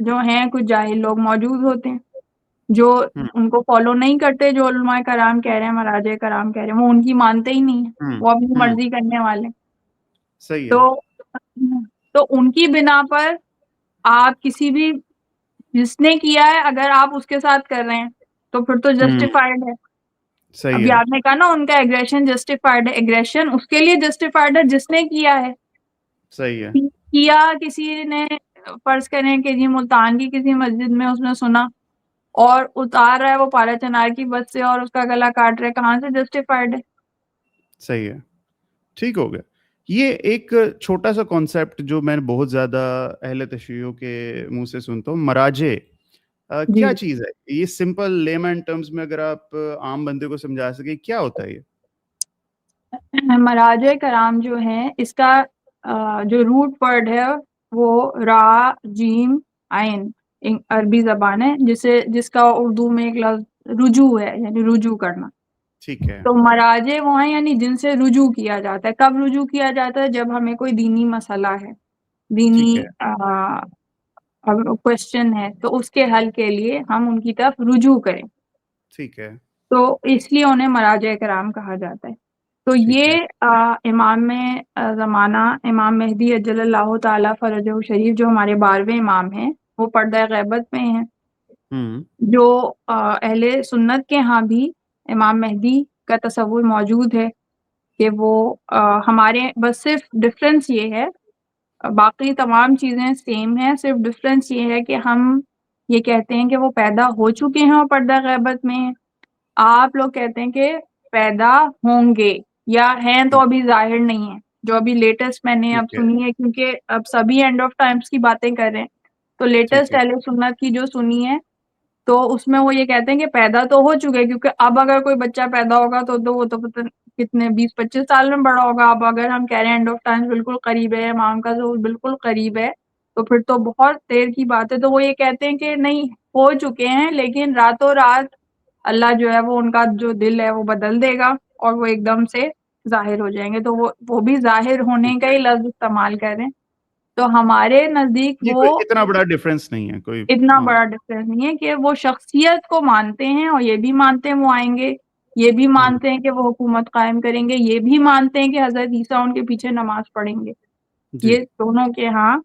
جو ہیں کچھ جاہل لوگ موجود ہوتے ہیں جو ان کو فالو نہیں کرتے, جو علماء کرام کہہ رہے ہیں, مراجع کرام کہہ رہے ہیں, وہ ان کی مانتے ہی نہیں ہیں, وہ اپنی مرضی کرنے والے. صحیح ہے. تو ان کی بنا پر آپ کسی بھی, جس نے کیا ہے, اگر آپ اس کے ساتھ کر رہے ہیں تو پھر تو جسٹیفائڈ ہے. صحیح ابھی ہے. آپ نے کہا نا ان کا ایگریشن جسٹیفائڈ ہے, ایگریشن اس کے لیے جسٹیفائڈ ہے جس نے کیا ہے. صحیح ہے. کیا کسی نے, فرض کریں کہ جی ملتان کی کسی مسجد میں اس نے سنا اور اتار رہا ہے وہ پارا چنار کی بس سے اور اس کا گلا کاٹ رہا ہے, کہاں سے جسٹیفائڈ ہے؟ صحیح ہے, ٹھیک ہو گیا. یہ ایک چھوٹا سا کانسیپٹ جو میں بہت زیادہ اہل تشیع کے منہ سے سنتا ہوں، مراجع جی کیا چیز ہے؟ یہ سمپل لیمن ٹرمز میں اگر آپ عام بندے کو سمجھا سکے کیا ہوتا ہے یہ؟ مراجع کرام جو ہیں، اس کا جو روٹ ورڈ ہے وہ را جیم عین عربی زبان ہے، جس کا اردو میں ایک لفظ رجوع ہے، یعنی رجوع کرنا. ٹھیک ہے. تو مراجع وہ ہیں یعنی جن سے رجوع کیا جاتا ہے. کب رجوع کیا جاتا ہے؟ جب ہمیں کوئی دینی مسئلہ ہے، دینی ٹھیک ہے. کوشچن ہے، تو اس کے حل کے لیے ہم ان کی طرف رجوع کریں. ٹھیک ہے. تو اس لیے انہیں مراجع کرام کہا جاتا ہے. تو ٹھیک ہے. یہ امام زمانہ امام مہدی اجل اللہ تعالیٰ فرجہ شریف جو ہمارے 12ویں امام ہیں، وہ پردہ غیبت میں ہیں. جو اہل سنت کے ہاں بھی امام مہدی کا تصور موجود ہے کہ وہ ہمارے، بس صرف ڈفرینس یہ ہے، باقی تمام چیزیں سیم ہیں، صرف ڈفرینس یہ ہے کہ ہم یہ کہتے ہیں کہ وہ پیدا ہو چکے ہیں اور پردہ غیبت میں ہیں. آپ لوگ کہتے ہیں کہ پیدا ہوں گے یا ہیں تو ابھی ظاہر نہیں ہے، جو ابھی لیٹسٹ میں نے اب ٹھیک ہے. سنی ہے، کیونکہ اب سبھی اینڈ آف ٹائمز کی باتیں کر رہے ہیں. تو ٹھیک لیٹسٹ ہے. اہل سنت کی جو سنی ہے، تو اس میں وہ یہ کہتے ہیں کہ پیدا تو ہو چکے، کیونکہ اب اگر کوئی بچہ پیدا ہوگا تو وہ تو پتہ کتنے 20-25 سال میں بڑا ہوگا. اب اگر ہم کہہ رہے ہیں اینڈ آف ٹائمز بالکل قریب ہے، امام کا ظہور بالکل قریب ہے، تو پھر تو بہت دیر کی بات ہے. تو وہ یہ کہتے ہیں کہ نہیں، ہو چکے ہیں، لیکن راتوں رات اللہ جو ہے وہ ان کا جو دل ہے وہ بدل دے گا اور وہ ایک دم سے ظاہر ہو جائیں گے. تو وہ بھی ظاہر ہونے ٹھیک کا ہے. ہی لفظ استعمال کر رہے ہیں. تو ہمارے نزدیک یہ وہ کوئی اتنا بڑا ڈفرینس نہیں ہے کوئی. اتنا ہاں. بڑا ڈفرینس نہیں ہے کہ وہ شخصیت کو مانتے ہیں اور یہ بھی مانتے ہیں وہ آئیں گے، یہ بھی مانتے ہیں کہ وہ حکومت قائم کریں گے، یہ بھی مانتے ہیں کہ حضرت عیسیٰ ان کے پیچھے نماز پڑھیں گے. جی. یہ دونوں کے ہاں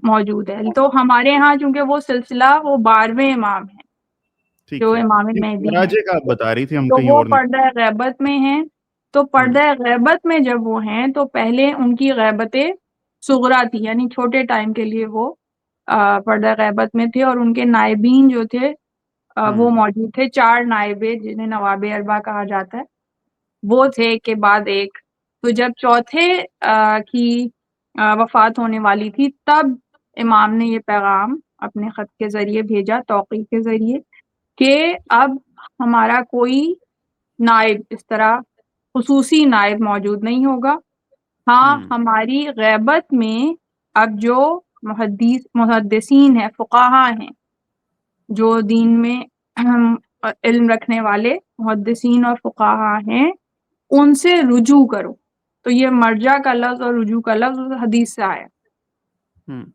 موجود ہے. تو ہمارے ہاں چونکہ وہ سلسلہ وہ 12ویں امام ہیں جو ٹھیک ہے. امام یہ مہدی ہیں، مراجع کا آپ بتا رہی تھی، ہم تو کہیں وہ اور نہیں. پردہ غیبت میں ہیں. تو پردہ غیبت میں جب وہ ہیں تو پہلے ان کی غیبت صغرا تھی، یعنی چھوٹے ٹائم کے لیے وہ پردہ غیبت میں تھے، اور ان کے نائبین جو تھے وہ موجود تھے. 4 نائبے جنہیں نواب اربع کہا جاتا ہے، وہ تھے ایک کے بعد ایک. تو جب چوتھے کی وفات ہونے والی تھی، تب امام نے یہ پیغام اپنے خط کے ذریعے بھیجا، توقیع کے ذریعے، کہ اب ہمارا کوئی نائب، اس طرح خصوصی نائب موجود نہیں ہوگا. ہاں، ہماری غیبت میں اب جو محدثین ہیں، فقہا ہیں، جو دین میں علم رکھنے والے محدثین اور فقہا ہیں، ان سے رجوع کرو. تو یہ مرجع کا لفظ اور رجوع کا لفظ حدیث سے آیا،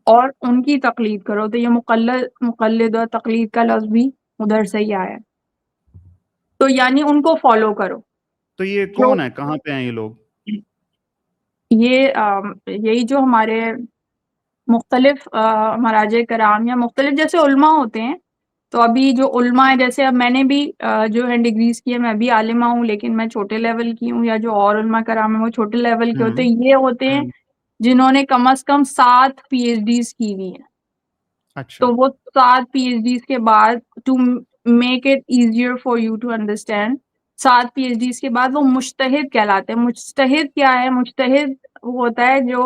اور ان کی تقلید کرو. تو یہ مقلد اور تقلید کا لفظ بھی ادھر سے ہی آیا. تو یعنی ان کو فالو کرو. تو یہ جو کون ہے، کہاں پہ ہیں یہ لوگ؟ یہی جو ہمارے مختلف مراجع کرام یا مختلف جیسے علماء ہوتے ہیں. تو ابھی جو علماء ہیں، جیسے اب میں نے بھی جو ہے ڈگریز کی ہے، میں بھی عالمہ ہوں، لیکن میں چھوٹے لیول کی ہوں، یا جو اور علماء کرام ہیں وہ چھوٹے لیول کے ہوتے ہیں. یہ ہوتے ہیں جنہوں نے کم از کم 7 پی ایچ ڈیز کی ہوئی ہیں. اچھا. تو وہ 7 پی ایچ ڈیز کے بعد، to make it easier for you to understand, 7 P H Ds کے بعد وہ مجتہد کہلاتے ہیں. مجتہد کیا ہے؟ مجتہد وہ ہوتا ہے جو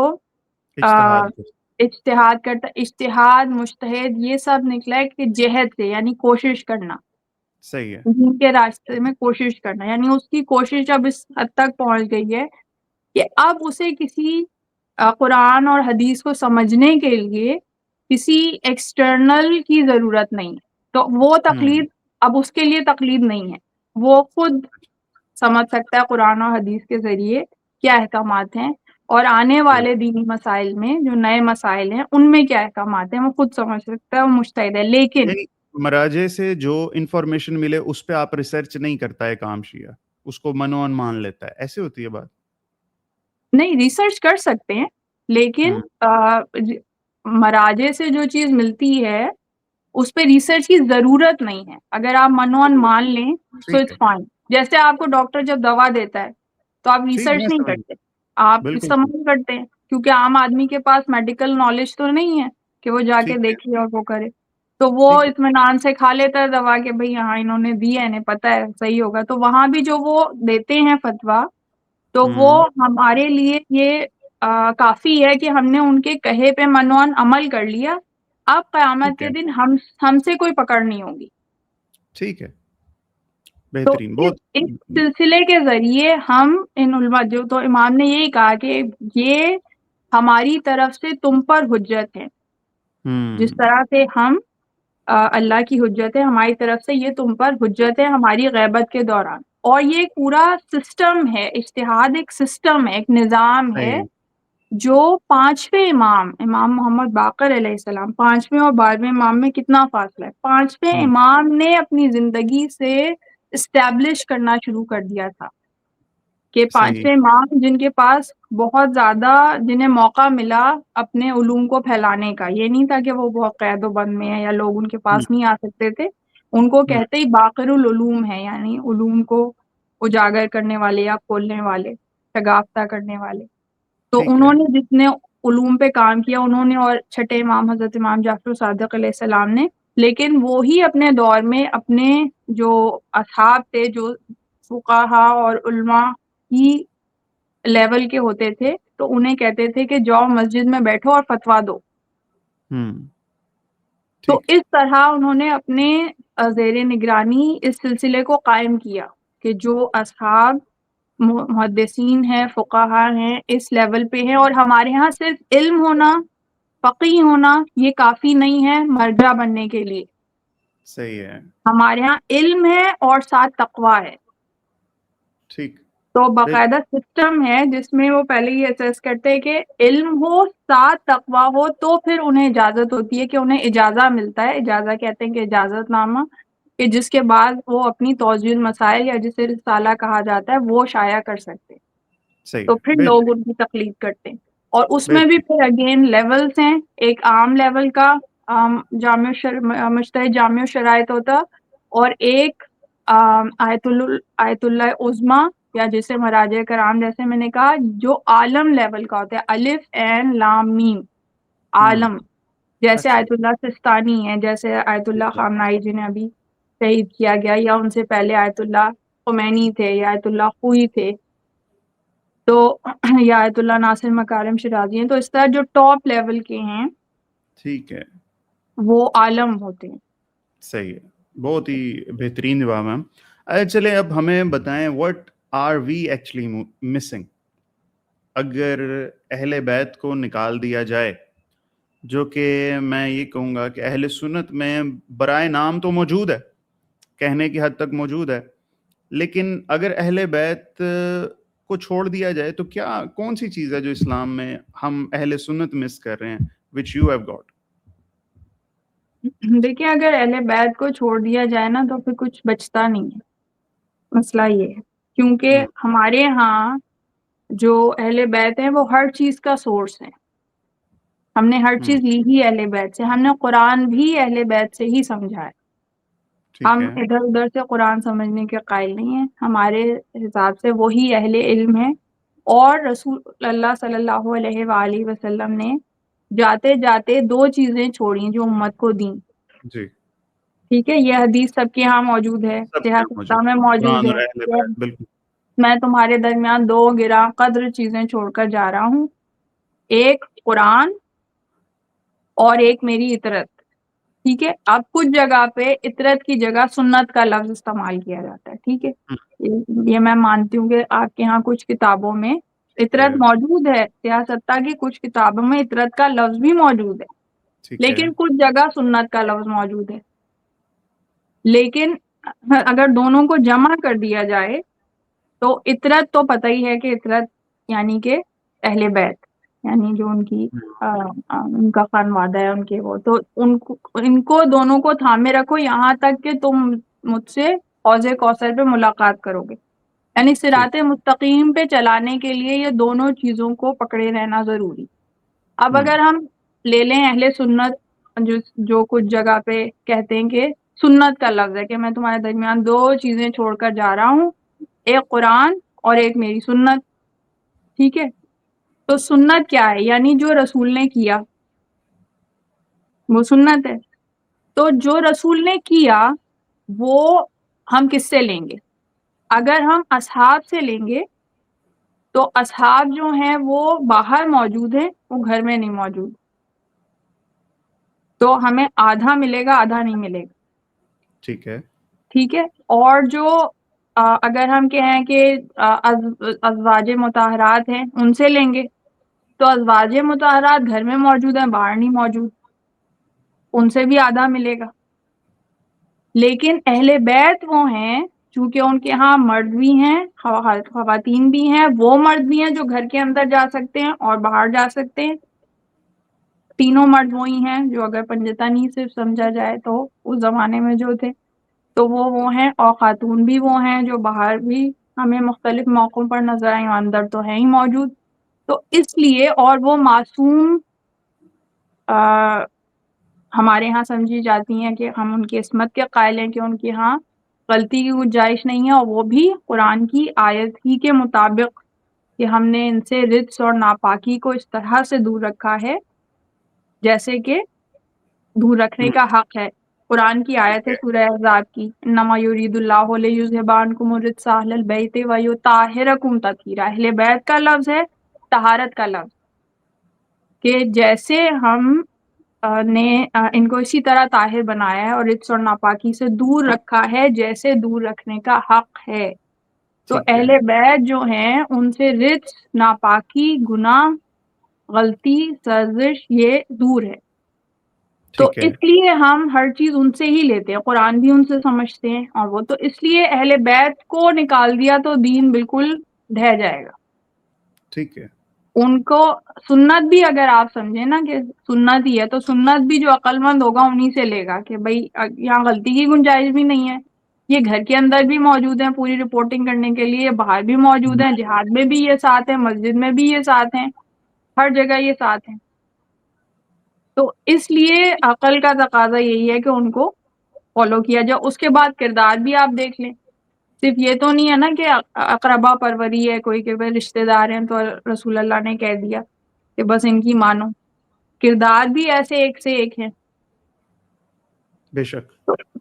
اجتہاد کو. اجتہاد کرتا. اجتہاد، مجتہد، یہ سب نکلا ہے کہ جہد سے، یعنی کوشش کرنا، صحیح ہے. دین کے راستے میں کوشش کرنا. یعنی اس کی کوشش اب اس حد تک پہنچ گئی ہے کہ اب اسے کسی قرآن اور حدیث کو سمجھنے کے لیے کسی ایکسٹرنل کی ضرورت نہیں. تو وہ تقلید اب اس کے لیے تقلید نہیں ہے، وہ خود سمجھ سکتا ہے قرآن اور حدیث کے ذریعے کیا احکامات ہیں، اور آنے والے دینی مسائل میں جو نئے مسائل ہیں ان میں کیا احکامات ہیں وہ خود سمجھ سکتا ہے، وہ مجتہد ہے. لیکن یعنی مراجع سے جو انفارمیشن ملے اس پہ آپ ریسرچ نہیں کرتا ہے کام شیعہ، اس کو منوان مان لیتا ہے، ایسے ہوتی ہے بات؟ نہیں، ریسرچ کر سکتے ہیں، لیکن مراجع سے جو چیز ملتی ہے اس پہ ریسرچ کی ضرورت نہیں ہے. اگر آپ منوان مان لیں تو ٹھیک اٹس ہے. فائن. جیسے آپ کو ڈاکٹر جب دوا دیتا ہے تو آپ ٹھیک، ریسرچ میں نہیں سمجھ کرتے، گیا. آپ بالکل ٹھیک. استعمال کرتے ہیں، کیونکہ عام آدمی کے پاس میڈیکل نالج تو نہیں ہے کہ وہ جا کے ٹھیک ہے. دیکھے اور وہ کرے. تو وہ ٹھیک ہے. اطمینان سے کھا لیتا ہے دوا کہ بھئی ہاں انہوں نے دی ہے، انہیں پتہ ہے صحیح ہوگا. تو وہاں بھی جو وہ دیتے ہیں فتویٰ، تو وہ ہمارے لیے یہ کافی ہے کہ ہم نے ان کے کہے پہ منوان عمل کر لیا. اب قیامت کے دن ہم سے کوئی پکڑ نہیں ہوگی. ٹھیک ہے, تو بہترین, بہت اس سلسلے کے ذریعے ہم ان علماء جو تو امام نے یہی کہا کہ یہ ہماری طرف سے تم پر حجت ہے, جس طرح سے ہم اللہ کی حجت ہے ہماری طرف سے, یہ تم پر حجت ہے ہماری غیبت کے دوران. اور یہ پورا سسٹم ہے, اجتہاد ایک سسٹم ہے, ایک نظام ہے جو پانچویں امام محمد باقر علیہ السلام, پانچویں اور 12ویں امام میں کتنا فاصلہ ہے, پانچویں امام نے اپنی زندگی سے اسٹیبلش کرنا شروع کر دیا تھا کہ پانچویں امام جن کے پاس بہت زیادہ جنہیں موقع ملا اپنے علوم کو پھیلانے کا, یہ نہیں تھا کہ وہ بہت قید و بند میں ہیں یا لوگ ان کے پاس نہیں آ سکتے تھے, ان کو کہتے ہی باقر العلوم ہے, یعنی علوم کو اجاگر کرنے والے یا کھولنے والے, شگافتہ کرنے والے. تو انہوں نے جتنے علوم پہ کام کیا انہوں نے, اور چھٹے امام حضرت امام جعفر صادق علیہ السلام نے, لیکن وہی اپنے دور میں اپنے جو اصحاب تھے جو فقہا اور علماء کی لیول کے ہوتے تھے تو انہیں کہتے تھے کہ جاؤ مسجد میں بیٹھو اور فتویٰ دو. تو اس طرح انہوں نے اپنے زیر نگرانی اس سلسلے کو قائم کیا کہ جو اصحاب محدثین ہیں, فقہا ہیں, اس لیول پہ ہیں. اور ہمارے ہاں صرف علم ہونا, فقیہ ہونا یہ کافی نہیں ہے مرجع بننے کے لیے. صحیح ہے, ہمارے ہاں علم ہے اور ساتھ تقویٰ ہے. ٹھیک, تو باقاعدہ سسٹم ہے جس میں وہ پہلے ہی اسیس کرتے ہیں کہ علم ہو ساتھ تقویٰ ہو تو پھر انہیں اجازت ہوتی ہے کہ انہیں اجازہ ملتا ہے. اجازہ کہتے ہیں کہ اجازت نامہ, کہ جس کے بعد وہ اپنی توضیح المسائل یا جسے رسالہ کہا جاتا ہے وہ شائع کر سکتے. تو پھر لوگ ان کی تقلید کرتے ہیں. اور اس میں بھی پھر اگین لیولز ہیں, ایک عام لیول کا مجتہد جامع شرائط ہوتا, اور ایک آیت اللہ عظمیٰ یا جسے مراجع کرام جیسے میں نے کہا جو عالم لیول کا ہوتا ہے, الف عین لام میم عالم, جیسے آیت اللہ سستانی ہے, جیسے آیت اللہ خامنائی جنہیں ابھی شہید کیا گیا, یا ان سے پہلے آیت اللہ خمینی تھے یا آیت اللہ خوئی تھے, تو یا آیت اللہ ناصر مکارم شیرازی ہیں. تو اس طرح جو ٹاپ لیول کے ہیں ٹھیک ہے وہ عالم ہوتے ہیں. صحیح ہے, بہت ہی بہترین جواب میم. چلیں اب ہمیں بتائیں what are we actually missing, اگر اہل بیت کو نکال دیا جائے, جو کہ میں یہ کہوں گا کہ اہل سنت میں برائے نام تو موجود ہے, کہنے کی حد تک موجود ہے, لیکن اگر اہل بیت کو چھوڑ دیا جائے تو کیا کون سی چیز ہے جو اسلام میں ہم اہل سنت مس کر رہے ہیں which you have got؟ دیکھیں اگر اہل بیت کو چھوڑ دیا جائے نا تو پھر کچھ بچتا نہیں ہے. مسئلہ یہ ہے کیونکہ ہمارے ہاں جو اہل بیت ہیں وہ ہر چیز کا سورس ہے. ہم نے ہر چیز لی ہی اہل بیت سے, ہم نے قرآن بھی اہل بیت سے ہی سمجھا ہے. ہم ادھر ادھر سے قرآن سمجھنے کے قائل نہیں ہیں, ہمارے حساب سے وہی اہل علم ہے. اور رسول اللہ صلی اللہ علیہ وآلہ وسلم نے جاتے جاتے 2 چیزیں چھوڑی جو امت کو دیں. جی ٹھیک ہے, یہ حدیث سب کے ہاں موجود ہے, صحیح ستہ میں موجود ہے. میں تمہارے درمیان 2 گراں قدر چیزیں چھوڑ کر جا رہا ہوں, ایک قرآن اور ایک میری اطرت. ٹھیک ہے, اب کچھ جگہ پہ اطرت کی جگہ سنت کا لفظ استعمال کیا جاتا ہے. ٹھیک ہے, یہ میں مانتی ہوں کہ آپ کے ہاں کچھ کتابوں میں اطرت موجود ہے, سیاستہ کی کچھ کتابوں میں اطرت کا لفظ بھی موجود ہے, لیکن کچھ جگہ سنت کا لفظ موجود ہے. لیکن اگر دونوں کو جمع کر دیا جائے تو اطرت تو پتہ ہی ہے کہ اطرت یعنی کہ اہل بیت, یعنی جو ان کی ان کا خانوادہ ہے ان کے, وہ تو ان کو دونوں کو تھامے رکھو یہاں تک کہ تم مجھ سے حوض کوثر پہ ملاقات کرو گے. یعنی صراط مستقیم پہ چلانے کے لیے یہ دونوں چیزوں کو پکڑے رہنا ضروری. اب اگر ہم لے لیں اہل سنت جو کچھ جگہ پہ کہتے ہیں کہ سنت کا لفظ ہے کہ میں تمہارے درمیان 2 چیزیں چھوڑ کر جا رہا ہوں, ایک قرآن اور ایک میری سنت. ٹھیک ہے, تو سنت کیا ہے, یعنی جو رسول نے کیا وہ سنت ہے. تو جو رسول نے کیا وہ ہم کس سے لیں گے؟ اگر ہم اصحاب سے لیں گے تو اصحاب جو ہیں وہ باہر موجود ہیں، وہ گھر میں نہیں موجود، تو ہمیں آدھا ملے گا، آدھا نہیں ملے گا. ٹھیک ہے. ٹھیک ہے. اور جو اگر ہم کہیں کہ ازواج مطہرات ہیں ان سے لیں گے تو ازواج مطہرات گھر میں موجود ہیں، باہر نہیں موجود، ان سے بھی آدھا ملے گا. لیکن اہل بیت وہ ہیں چونکہ ان کے ہاں مرد بھی ہیں، خواتین بھی ہیں، وہ مرد بھی ہیں جو گھر کے اندر جا سکتے ہیں اور باہر جا سکتے ہیں. تینوں مرد وہی ہیں جو اگر پنجتانی صرف سمجھا جائے تو اس زمانے میں جو تھے تو وہ ہیں، اور خاتون بھی وہ ہیں جو باہر بھی ہمیں مختلف موقعوں پر نظر آئیں، اندر تو ہیں ہی موجود. تو اس لیے اور وہ معصوم ہمارے ہاں سمجھی جاتی ہیں کہ ہم ان کی عصمت کے قائل ہیں کہ ان کے ہاں غلطی کی گنجائش نہیں ہے، اور وہ بھی قرآن کی آیت ہی کے مطابق کہ ہم نے ان سے رجس اور ناپاکی کو اس طرح سے دور رکھا ہے جیسے کہ دور رکھنے کا حق ہے. قرآن کی آیت ہے سورہ احزاب کی، انما یرید اللہ لیذھب عنکم الرجس اہل البیت ویطہرکم تطہیرا. اہل بیت کا لفظ ہے طہارت کا لفظ، کہ جیسے ہم نے ان کو اسی طرح طاہر بنایا ہے اور رجس اور ناپاکی سے دور رکھا ہے جیسے دور رکھنے کا حق ہے. تو ٹھیک ہے. اہل بیت جو ہیں ان سے رجس، ناپاکی، گناہ، غلطی، سرزش یہ دور ہے. تو ٹھیک ہے. اس لیے ہم ہر چیز ان سے ہی لیتے ہیں، قرآن بھی ان سے سمجھتے ہیں، اور وہ تو اس لیے اہل بیت کو نکال دیا تو دین بالکل ڈھہ جائے گا. ٹھیک ہے. ان کو سنت بھی اگر آپ سمجھیں نا کہ سنت ہی ہے تو سنت بھی جو عقل مند ہوگا انہی سے لے گا کہ بھائی یہاں غلطی کی گنجائش بھی نہیں ہے، یہ گھر کے اندر بھی موجود ہیں پوری رپورٹنگ کرنے کے لیے، باہر بھی موجود ہیں، جہاد میں بھی یہ ساتھ ہیں، مسجد میں بھی یہ ساتھ ہیں، ہر جگہ یہ ساتھ ہیں. تو اس لیے عقل کا تقاضا یہی ہے کہ ان کو فالو کیا جائے. اس کے بعد کردار بھی آپ دیکھ لیں، صرف یہ تو نہیں ہے نا کہ اقربا پروری ہے کوئی کہ رشتہ دار ہیں تو رسول اللہ نے کہہ دیا کہ بس ان کی مانو. کردار بھی ایسے ایک سے ایک ہیں. بے شک.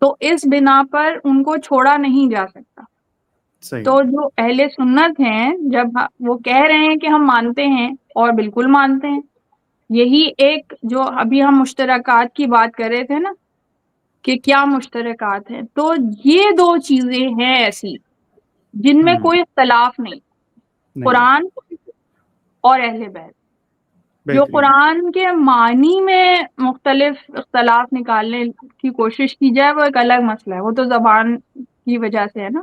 تو اس بنا پر ان کو چھوڑا نہیں جا سکتا. صحیح. تو جو اہل سنت ہیں جب وہ کہہ رہے ہیں کہ ہم مانتے ہیں اور بالکل مانتے ہیں، یہی ایک جو ابھی ہم مشترکات کی بات کر رہے تھے نا کہ کیا مشترکات ہیں، تو یہ دو چیزیں ہیں ایسی جن میں کوئی اختلاف نہیں، قرآن اور اہل بیت. جو بہترین. قرآن کے معنی میں مختلف اختلاف نکالنے کی کوشش کی جائے وہ ایک الگ مسئلہ ہے، وہ تو زبان کی وجہ سے ہے نا.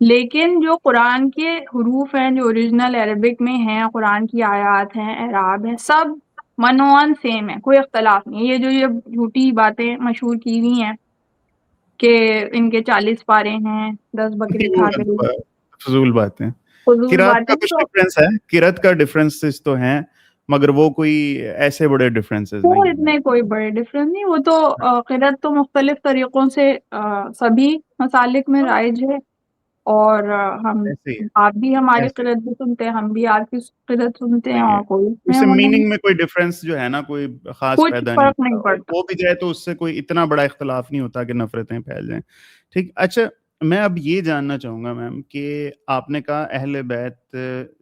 لیکن جو قرآن کے حروف ہیں جو اوریجنل عربک میں ہیں، قرآن کی آیات ہیں، اعراب ہیں، سب منوان سیم ہے، کوئی اختلاف نہیں. یہ جھوٹی باتیں مشہور کی ہوئی ہیں کہ ان کے 40 پارے ہیں، 10 بکری کھا گئی، فضول باتیں. فضول قرات کا باتیں. کچھ تو ڈفرینس ہے، قرات کا ڈفرینسز تو ہیں مگر وہ کوئی ایسے بڑے ڈفرینسز وہ نہیں ہیں. اتنے کوئی بڑے ڈفرینس نہیں، وہ تو قرات تو مختلف طریقوں سے سبھی مسالک میں رائج ہے، اور ہم ایسے ہی ہے. آپ بھی ہماری ایسے قرات بھی سنتے ہیں، ہم بھی آپ کی قرات سنتے ہیں، صحیح ہے. اور کوئی اس اس میں سے وہ نہیں، میننگ میں کوئی ڈفرینس جو ہے نا کوئی خاص کچھ پیدا نہیں فرق ہوتا، نہیں اور پڑتا. وہ بھی جائے تو اس سے کوئی اتنا بڑا اختلاف نہیں ہوتا کہ نفرتیں پھیل جائیں. ٹھیک. اچھا میں اب یہ جاننا چاہوں گا میم کہ آپ نے کہا اہل بیت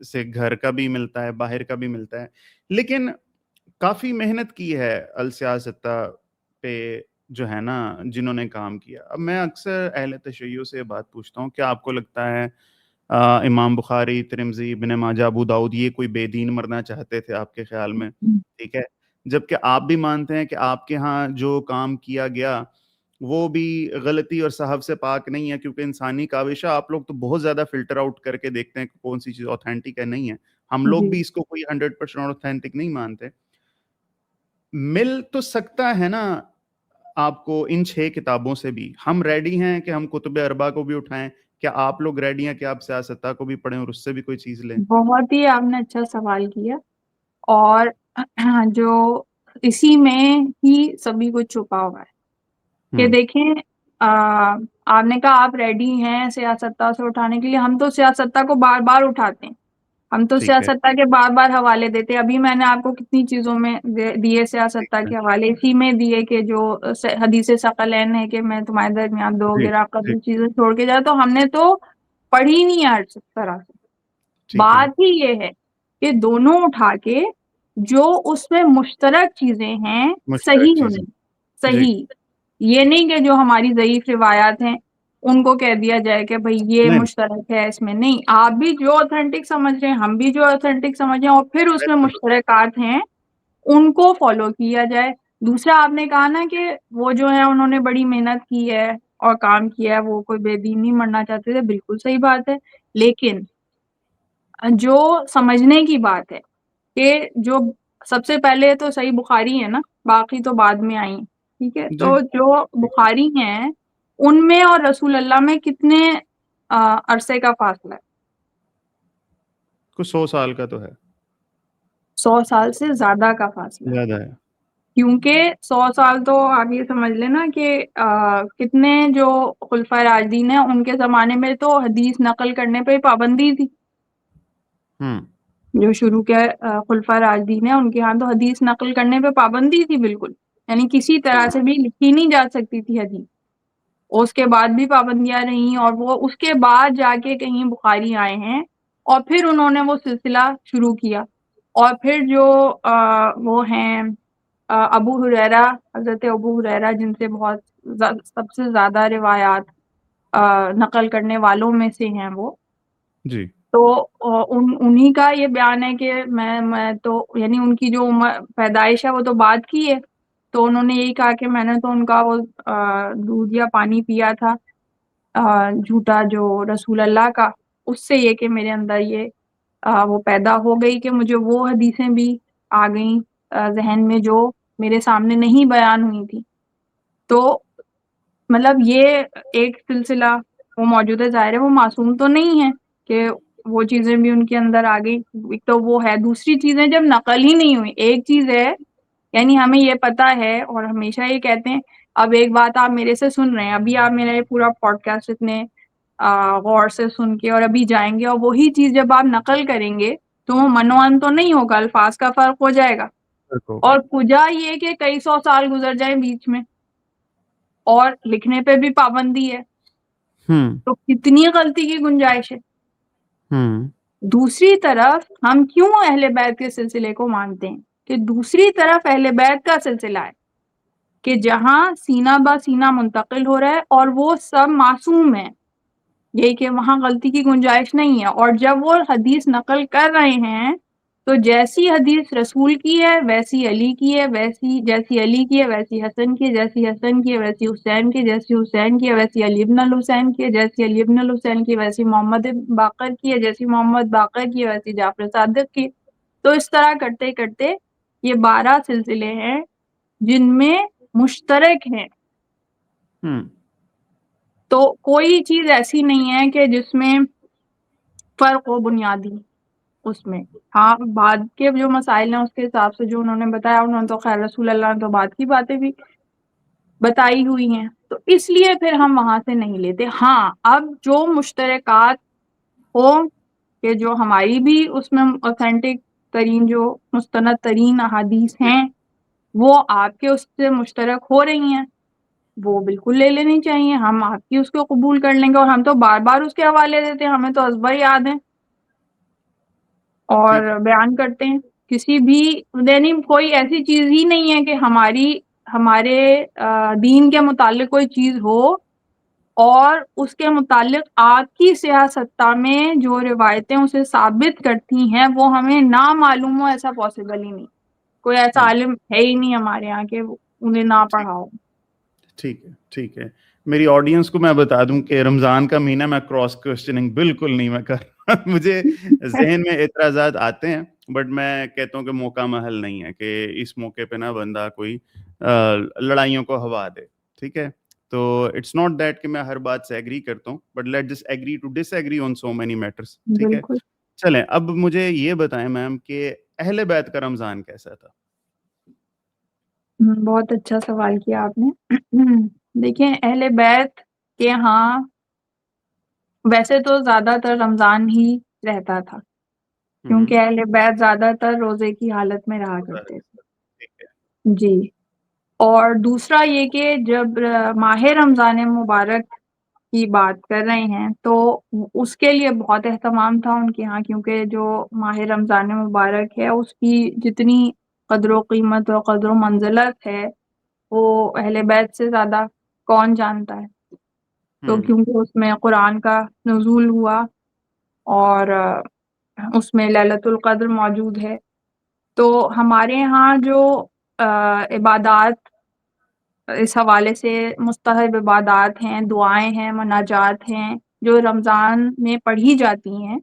سے گھر کا بھی ملتا ہے، باہر کا بھی ملتا ہے، لیکن کافی محنت کی ہے السیاستہ پہ جو ہے نا جنہوں نے کام کیا. اب میں اکثر اہل تشیع سے بات پوچھتا ہوں، کیا آپ کو لگتا ہے امام بخاری، ترمذی، ابن ماجہ، ابو داؤد یہ کوئی بے دین مرنا چاہتے تھے آپ کے خیال میں؟ ٹھیک ہے. جبکہ آپ بھی مانتے ہیں کہ آپ کے ہاں جو کام کیا گیا وہ بھی غلطی اور صحف سے پاک نہیں ہے، کیونکہ انسانی کاوشہ آپ لوگ تو بہت زیادہ فلٹر آؤٹ کر کے دیکھتے ہیں کہ کون سی چیز اوتھینٹک ہے نہیں ہے. ہم لوگ جی بھی اس کو کوئی 100% اوتھینٹک نہیں مانتے. مل تو سکتا ہے نا آپ کو ان 6 کتابوں سے بھی. ہم ریڈی ہیں کہ ہم کتب اربع کو بھی اٹھائیں. کیا آپ لوگ ریڈی ہیں کہ آپ سیاستہ کو بھی پڑھیں اور اس سے بھی کوئی چیز لیں؟ بہت ہی آپ نے اچھا سوال کیا، اور جو اسی میں ہی سبھی کچھ چھپا ہوا ہے کہ دیکھیں آپ نے کہا آپ ریڈی ہیں سیاستہ سے اٹھانے کے لیے، ہم تو سیاستہ کو بار بار اٹھاتے ہیں، ہم تو ٹھیک ہے. سیاستہ کے بار بار حوالے دیتے ہیں. ابھی میں نے آپ کو کتنی چیزوں میں دیے سیاستہ کے حوالے، اسی میں دیے کہ جو حدیث ثقلین ہے کہ میں تمہارے درمیان دو جی گرا جی. قبل چیزیں چھوڑ کے جاتا، تو ہم نے تو پڑھی نہیں ہے ہر طرح سے. ٹھیک ہے بات ہی یہ ہے کہ دونوں اٹھا کے جو اس میں مشترک چیزیں ہیں مشترک صحیح چیزیں ہونے، جی صحیح، یہ نہیں کہ جو ہماری ضعیف روایات ہیں ان کو کہہ دیا جائے کہ بھئی یہ نہیں مشترک ہے اس میں، نہیں، آپ بھی جو اوتھینٹک سمجھ رہے ہیں، ہم بھی جو اوتھینٹک سمجھ رہے ہیں، اور پھر اس میں بہتر مشترکات ہیں ان کو فالو کیا جائے۔ دوسرا آپ نے کہا نا کہ وہ جو ہے انہوں نے بڑی محنت کی ہے اور کام کیا ہے، وہ کوئی بے دین نہیں مرنا چاہتے تھے، بالکل صحیح بات ہے، لیکن جو سمجھنے کی بات ہے کہ جو سب سے پہلے تو صحیح بخاری ہے نا، باقی تو بعد میں آئی، ٹھیک ہے، جی تو جو بخاری ہیں ان میں اور رسول اللہ میں کتنے عرصے کا فاصلہ ہے؟ کچھ 100 سال کا تو ہے، 100 سال سے زیادہ کا فاصلہ ہے، زیادہ ہے کیونکہ 100 سال تو آپ یہ سمجھ لیں نا کہ کتنے جو خلفائے راشدین ہیں ان کے زمانے میں تو حدیث نقل کرنے پہ پابندی تھی، ہوں جو شروع کے خلفائے راشدین ہیں ان کے ہاں تو حدیث نقل کرنے پہ پابندی تھی بالکل، یعنی کسی طرح سے بھی لکھی نہیں جا سکتی تھی حدیث، اس کے بعد بھی پابندیاں رہیں، اور وہ اس کے بعد جا کے کہیں بخاری آئے ہیں اور پھر انہوں نے وہ سلسلہ شروع کیا، اور پھر جو وہ ہیں ابو ہریرہ، حضرت ابو ہریرہ جن سے بہت سب سے زیادہ روایات نقل کرنے والوں میں سے ہیں وہ، جی تو انہی کا یہ بیان ہے کہ میں تو یعنی ان کی جو پیدائش ہے وہ تو بعد کی ہے، تو انہوں نے یہی کہا کہ میں نے تو ان کا وہ دودھ یا پانی پیا تھا جھوٹا جو رسول اللہ کا، اس سے یہ کہ میرے اندر یہ وہ پیدا ہو گئی کہ مجھے وہ حدیثیں بھی آ گئیں ذہن میں جو میرے سامنے نہیں بیان ہوئی تھی، تو مطلب یہ ایک سلسلہ وہ موجود ہے، ظاہر ہے وہ معصوم تو نہیں ہے کہ وہ چیزیں بھی ان کے اندر آ گئی، ایک تو وہ ہے، دوسری چیزیں جب نقل ہی نہیں ہوئی، ایک چیز ہے یعنی ہمیں یہ پتا ہے اور ہمیشہ یہ کہتے ہیں، اب ایک بات آپ میرے سے سن رہے ہیں، ابھی آپ میرا یہ پورا پوڈ کاسٹ اتنے غور سے سن کے اور ابھی جائیں گے اور وہی چیز جب آپ نقل کریں گے تو وہ منوان تو نہیں ہوگا، الفاظ کا فرق ہو جائے گا، ہوگا اور پوجا یہ کہ کئی 100 سال گزر جائیں بیچ میں اور لکھنے پہ بھی پابندی ہے، ہوں تو کتنی غلطی کی گنجائش ہے۔ ہوں دوسری طرف ہم کیوں اہل بیت کے سلسلے کو مانتے ہیں کہ دوسری طرف اہل بیت کا سلسلہ ہے کہ جہاں سینہ بہ سینہ منتقل ہو رہا ہے اور وہ سب معصوم ہیں، یہی کہ وہاں غلطی کی گنجائش نہیں ہے، اور جب وہ حدیث نقل کر رہے ہیں تو جیسی حدیث رسول کی ہے ویسی علی کی ہے، ویسی جیسی علی کی ہے ویسی حسن کی ہے، جیسی حسن کی ہے ویسی حسین کی ہے، جیسی حسین کی ہے ویسی علی ابن الحسین کی ہے، جیسی علی ابن الحسین کی ہے ویسی محمد باقر کی ہے، جیسی محمد باقر کی ہے ویسی جعفر صادق کی، تو اس طرح کرتے کرتے یہ 12 سلسلے ہیں جن میں مشترک ہیں، ہوں تو کوئی چیز ایسی نہیں ہے کہ جس میں فرق ہو بنیادی اس میں، ہاں بعد کے جو مسائل ہیں اس کے حساب سے جو انہوں نے بتایا، انہوں نے تو خیر رسول اللہ نے تو بعد کی باتیں بھی بتائی ہوئی ہیں، تو اس لیے پھر ہم وہاں سے نہیں لیتے۔ ہاں اب جو مشترکات ہو کہ جو ہماری بھی اس میں اوتھینٹک ترین جو مستند ترین احادیث ہیں وہ آپ کے اس سے مشترک ہو رہی ہیں، وہ بالکل لے لینی چاہیے، ہم آپ کی اس کو قبول کر لیں گے، اور ہم تو بار بار اس کے حوالے دیتے ہیں، ہمیں تو ازبر یاد ہیں اور ٹھیک ہے بیان کرتے ہیں، کسی بھی یعنی کوئی ایسی چیز ہی نہیں ہے کہ ہمارے دین کے متعلق کوئی چیز ہو اور اس کے متعلق آپ کی سیاستہ میں جو روایتیں اسے ثابت کرتی ہیں وہ ہمیں نہ معلوم ہو، ایسا پاسبل ہی نہیں، کوئی ایسا ہوں عالم ہے ہی نہیں ہمارے یہاں کہ انہیں نہ ٹھیک پڑھا ہو۔ ٹھیک ہے ٹھیک ہے، میری آڈینس کو میں بتا دوں کہ رمضان کا مہینہ میں کراس کوشچننگ بالکل نہیں میں کر رہا مجھے ذہن میں اعتراضات آتے ہیں بٹ میں کہتا ہوں کہ موقع محل نہیں ہے کہ اس موقع پہ نا بندہ کوئی لڑائیوں کو ہوا دے، ٹھیک ہے، تو اٹس ناٹ دیٹ کہ میں ہر بات سے ایگری کرتا ہوں but let just agree to disagree on so many matters, ٹھیک ہے۔ بالکل، چلیں اب مجھے یہ بتائیں میم کہ اہل بیت کا رمضان کیسا تھا؟ بہت اچھا سوال کیا آپ نے۔ دیکھیں اہل بیت کے ہاں ویسے تو زیادہ تر رمضان ہی رہتا تھا کیونکہ اہل بیت زیادہ تر روزے کی حالت میں رہا کرتے ٹھیک ہے تھے، جی، اور دوسرا یہ کہ جب ماہ رمضان مبارک کی بات کر رہے ہیں تو اس کے لیے بہت اہتمام تھا ان کے ہاں، کیونکہ جو ماہ رمضان مبارک ہے اس کی جتنی قدر و قیمت اور قدر و منزلت ہے وہ اہل بیت سے زیادہ کون جانتا ہے. تو کیونکہ اس میں قرآن کا نزول ہوا اور اس میں لیلۃ القدر موجود ہے، تو ہمارے ہاں جو عبادات اس حوالے سے مستحب عبادات ہیں، دعائیں ہیں، مناجات ہیں جو رمضان میں پڑھی جاتی ہیں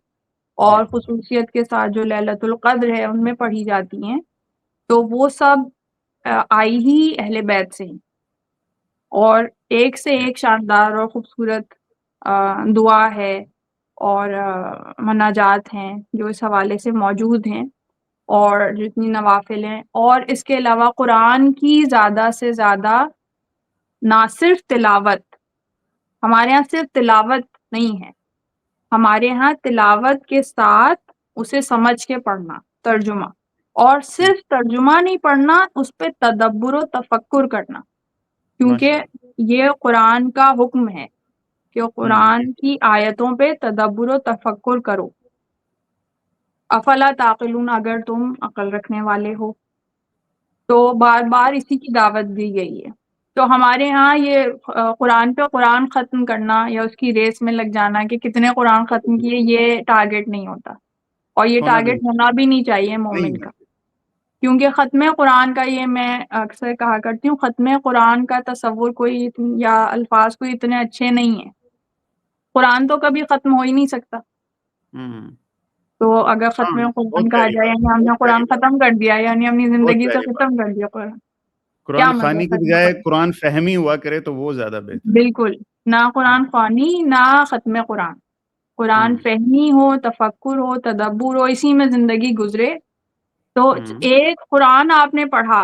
اور خصوصیت کے ساتھ جو لیلۃ القدر ہے ان میں پڑھی جاتی ہیں، تو وہ سب آئی ہی اہل بیت سے ہی، اور ایک سے ایک شاندار اور خوبصورت دعا ہے اور مناجات ہیں جو اس حوالے سے موجود ہیں، اور جتنی نوافل ہیں. اور اس کے علاوہ قرآن کی زیادہ سے زیادہ نہ صرف تلاوت، ہمارے ہاں صرف تلاوت نہیں ہے، ہمارے ہاں تلاوت کے ساتھ اسے سمجھ کے پڑھنا، ترجمہ، اور صرف ترجمہ نہیں پڑھنا، اس پہ تدبر و تفکر کرنا، کیونکہ یہ قرآن کا حکم ہے کہ قرآن کی آیتوں پہ تدبر و تفکر کرو. افلا تعقلون، اگر تم عقل رکھنے والے ہو. تو بار بار اسی کی دعوت دی گئی ہے. تو ہمارے ہاں یہ قرآن پہ قرآن ختم کرنا یا اس کی ریس میں لگ جانا کہ کتنے قرآن ختم کیے، یہ ٹارگٹ نہیں ہوتا، اور یہ ٹارگٹ ہونا بھی نہیں چاہیے مومن کا، کیونکہ ختم قرآن کا، یہ میں اکثر کہا کرتی ہوں، ختم قرآن کا تصور کوئی یا الفاظ کوئی اتنے اچھے نہیں ہیں. قرآن تو کبھی ختم ہو ہی نہیں سکتا، تو اگر ختم قرآن کہا جائے یعنی ہم نے قرآن ختم کر دیا، یعنی اپنی زندگی سے ختم کر دیا قرآن. قرآن خوانی کی بجائے قرآن فہمی ہوا کرے تو وہ زیادہ بہتر. بالکل، نہ قرآن خوانی نہ ختم قرآن، قرآن فہمی ہو، تفکر ہو، تدبر ہو، اسی میں زندگی گزرے. تو ایک قرآن آپ نے پڑھا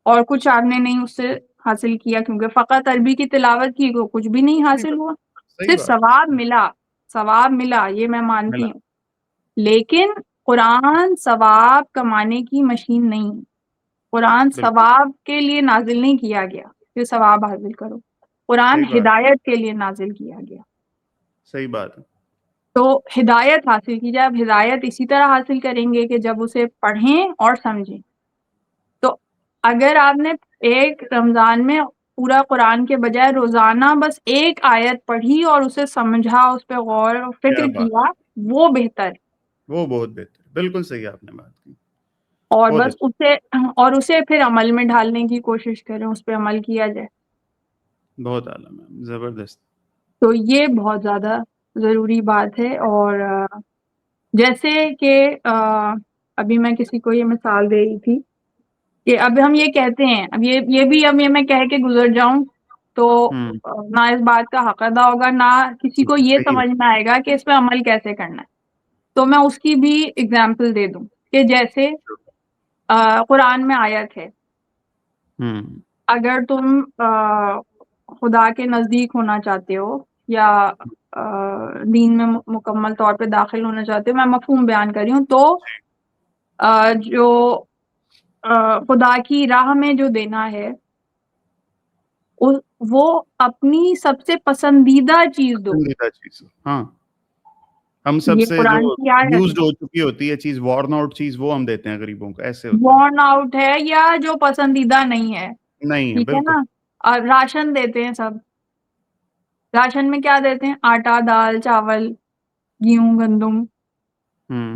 اور کچھ آپ نے نہیں اس سے حاصل کیا، کیونکہ فقط عربی کی تلاوت کی تو کچھ بھی نہیں حاصل ہوا، صرف ثواب ملا، ثواب ملا، یہ میں مانتی ہوں، لیکن قرآن ثواب کمانے کی مشین نہیں. قرآن ثواب کے لیے نازل نہیں کیا گیا کہ ثواب حاصل کرو، قرآن ہدایت کے لیے نازل کیا گیا. صحیح بات ہے. تو ہدایت حاصل کی جائے. اب ہدایت اسی طرح حاصل کریں گے کہ جب اسے پڑھیں اور سمجھیں. تو اگر آپ نے ایک رمضان میں پورا قرآن کے بجائے روزانہ بس ایک آیت پڑھی اور اسے سمجھا، اس پہ غور و فکر کیا، وہ بہتر، وہ بہت بہتر. بالکل صحیح آپ نے بات کی. اور بس اسے پھر عمل میں ڈالنے کی کوشش کریں، اس پہ عمل کیا جائے. بہت اعلیٰ میم، زبردست. تو یہ بہت زیادہ ضروری بات ہے. اور جیسے کہ ابھی میں کسی کو یہ مثال دے رہی تھی کہ اب ہم یہ کہتے ہیں، اب یہ بھی اب یہ میں کہہ کے گزر جاؤں تو نہ اس بات کا حق ادا ہوگا، نہ کسی کو یہ سمجھ میں آئے گا کہ اس پہ عمل کیسے کرنا ہے. تو میں اس کی بھی اگزامپل دے دوں کہ جیسے قرآن میں آیت ہے، اگر تم خدا کے نزدیک ہونا چاہتے ہو یا دین میں مکمل طور پہ داخل ہونا چاہتے ہو، میں مفہوم بیان کر رہی ہوں، تو جو خدا کی راہ میں جو دینا ہے وہ اپنی سب سے پسندیدہ چیز دو. ہاں، ہم سب یہ سے جو قرآن کی آیت یوزڈ ہو چکی ہوتی ہے چیز، وارن آؤٹ چیز، وہ ہم دیتے ہیں غریبوں کو. ایسے وارن آؤٹ ہے یا جو پسندیدہ نہیں ہے، نہیں ہے، ٹھیک ہے بالکل. نا. اور راشن دیتے ہیں سب، راشن میں کیا دیتے ہیں؟ آٹا، دال، چاول، گیہوں، گندم.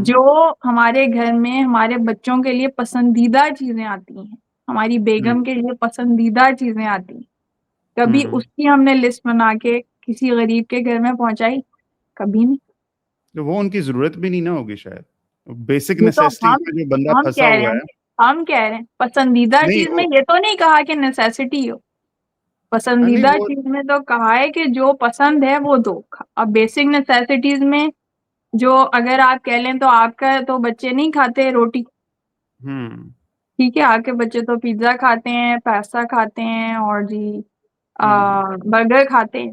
جو ہمارے گھر میں ہمارے بچوں کے لیے پسندیدہ چیزیں آتی ہیں، ہماری بیگم کے لیے پسندیدہ چیزیں آتی ہیں، کبھی اس کی ہم نے لسٹ بنا کے کسی غریب کے گھر میں پہنچائی؟ کبھی نہیں. تو وہ ان کی ضرورت بھی نہیں نہ ہوگی شاید. بیسک یہ تو نیسیسٹی میں جو بندہ ہم پھنسا کہہ رہے ہوا ہے. ہیں، ہم کہہ رہے ہیں پسندیدہ چیز میں یہ تو نہیں کہا کہ نیسیسٹی ہو، پسندیدہ چیز میں تو کہا ہے کہ جو پسند ہے وہ دو. اب بیسک نیسیسٹیز میں جو اگر آپ کہہ لیں تو آپ کا تو بچے نہیں کھاتے روٹی، ٹھیک ہے، آپ کے بچے تو پیزا کھاتے ہیں، پاستا کھاتے ہیں، اور جی برگر کھاتے ہیں.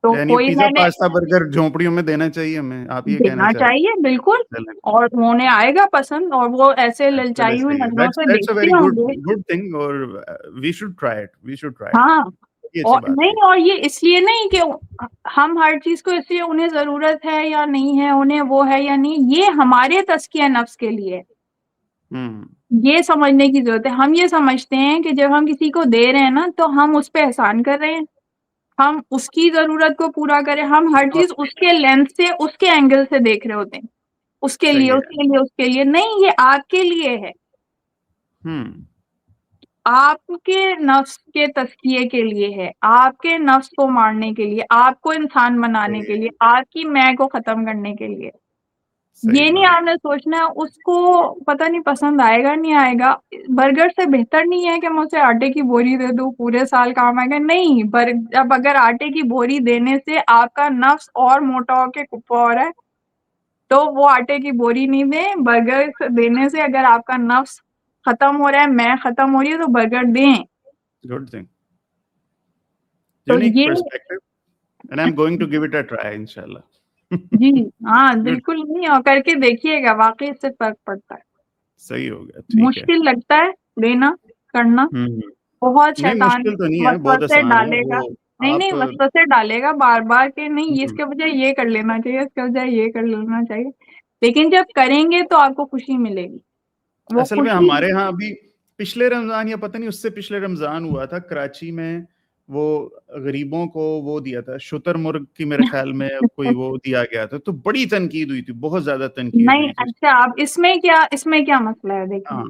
تو یعنی کوئی پیزا، میں نے پاستا، برگر جھونپڑیوں میں دینا چاہیے ہمیں، آپ یہ کہنا دینا چاہ چاہیے بالکل، اور انہیں آئے گا پسند، اور وہ ایسے للچائی ہوئی نظروں سے That's a دیکھتے very ہوں گے. good thing, اور we should try it. ہاں، یہ اچھی اور بات نہیں، اور یہ اس لیے نہیں کہ ہم ہر چیز کو اس لیے انہیں ضرورت ہے یا نہیں ہے، انہیں وہ ہے یا نہیں، یہ ہمارے تزکیہ نفس کے لیے ہوں یہ سمجھنے کی ضرورت ہے. ہم یہ سمجھتے ہیں کہ جب ہم کسی کو دے رہے ہیں نا تو ہم اس پہ احسان کر رہے ہیں، ہم اس کی ضرورت کو پورا کریں، ہم ہر چیز اس کے لینس سے، اس کے اینگل سے دیکھ رہے ہوتے ہیں، اس کے لیے صحیح اس ہے. کے لیے اس کے لیے نہیں، یہ آپ کے لیے ہے، ہوں آپ کے نفس کے تزکیے کے لیے ہے، آپ کے نفس کو مارنے کے لیے، آپ کو انسان بنانے کے لیے، آپ کی میں کو ختم کرنے کے لیے. صحیح یہ نہیں بات. آپ نے سوچنا ہے اس کو پتہ نہیں پسند آئے گا نہیں آئے گا. برگر سے بہتر نہیں ہے کہ میں اسے آٹے کی بوری دے دوں پورے سال کام آئے گا، نہیں. اب اگر آٹے کی بوری دینے سے آپ کا نفس اور موٹا ہو کے کپا ہو رہا ہے تو وہ آٹے کی بوری نہیں دیں. برگر دینے سے اگر آپ کا نفس ختم ہو رہا ہے، میں ختم ہو رہی ہے، تو برگر دیں. Good thing. تو یونیک یہ perspective and I am going to give it a try انشاءاللہ. جی ہاں گڈ. بالکل نہیں، اور کر کے دیکھیے گا، واقعی اس سے فرق پڑتا ہے. صحیح ہو گیا. ٹھیک ہے. مشکل لگتا ہے دینا کرنا، ہوں بہت نہیں شیطان مشکل تو نہیں ہے، بہت وسوسے آسان ہے ڈالے گا. وہ. نہیں آپ نہیں، وسوسے ڈالے گا بار بار کہ نہیں اس ہوں، کے بجائے یہ کر لینا چاہیے، اس کے بجائے یہ کر لینا چاہیے، لیکن جب کریں گے تو آپ کو خوشی ملے گی. وہ اصل میں خوشی ہمارے ہاں ابھی پچھلے رمضان یا پتہ نہیں اس سے پچھلے رمضان ہوا تھا کراچی میں، وہ غریبوں کو وہ دیا تھا شتر مرغ کی، میرے خیال میں کوئی وہ دیا گیا تھا، تو بڑی تنقید ہوئی تھی، بہت زیادہ تنقید نہیں. ہوئی تھی. اچھا اب اس میں کیا مسئلہ ہے؟ دیکھیں، ہاں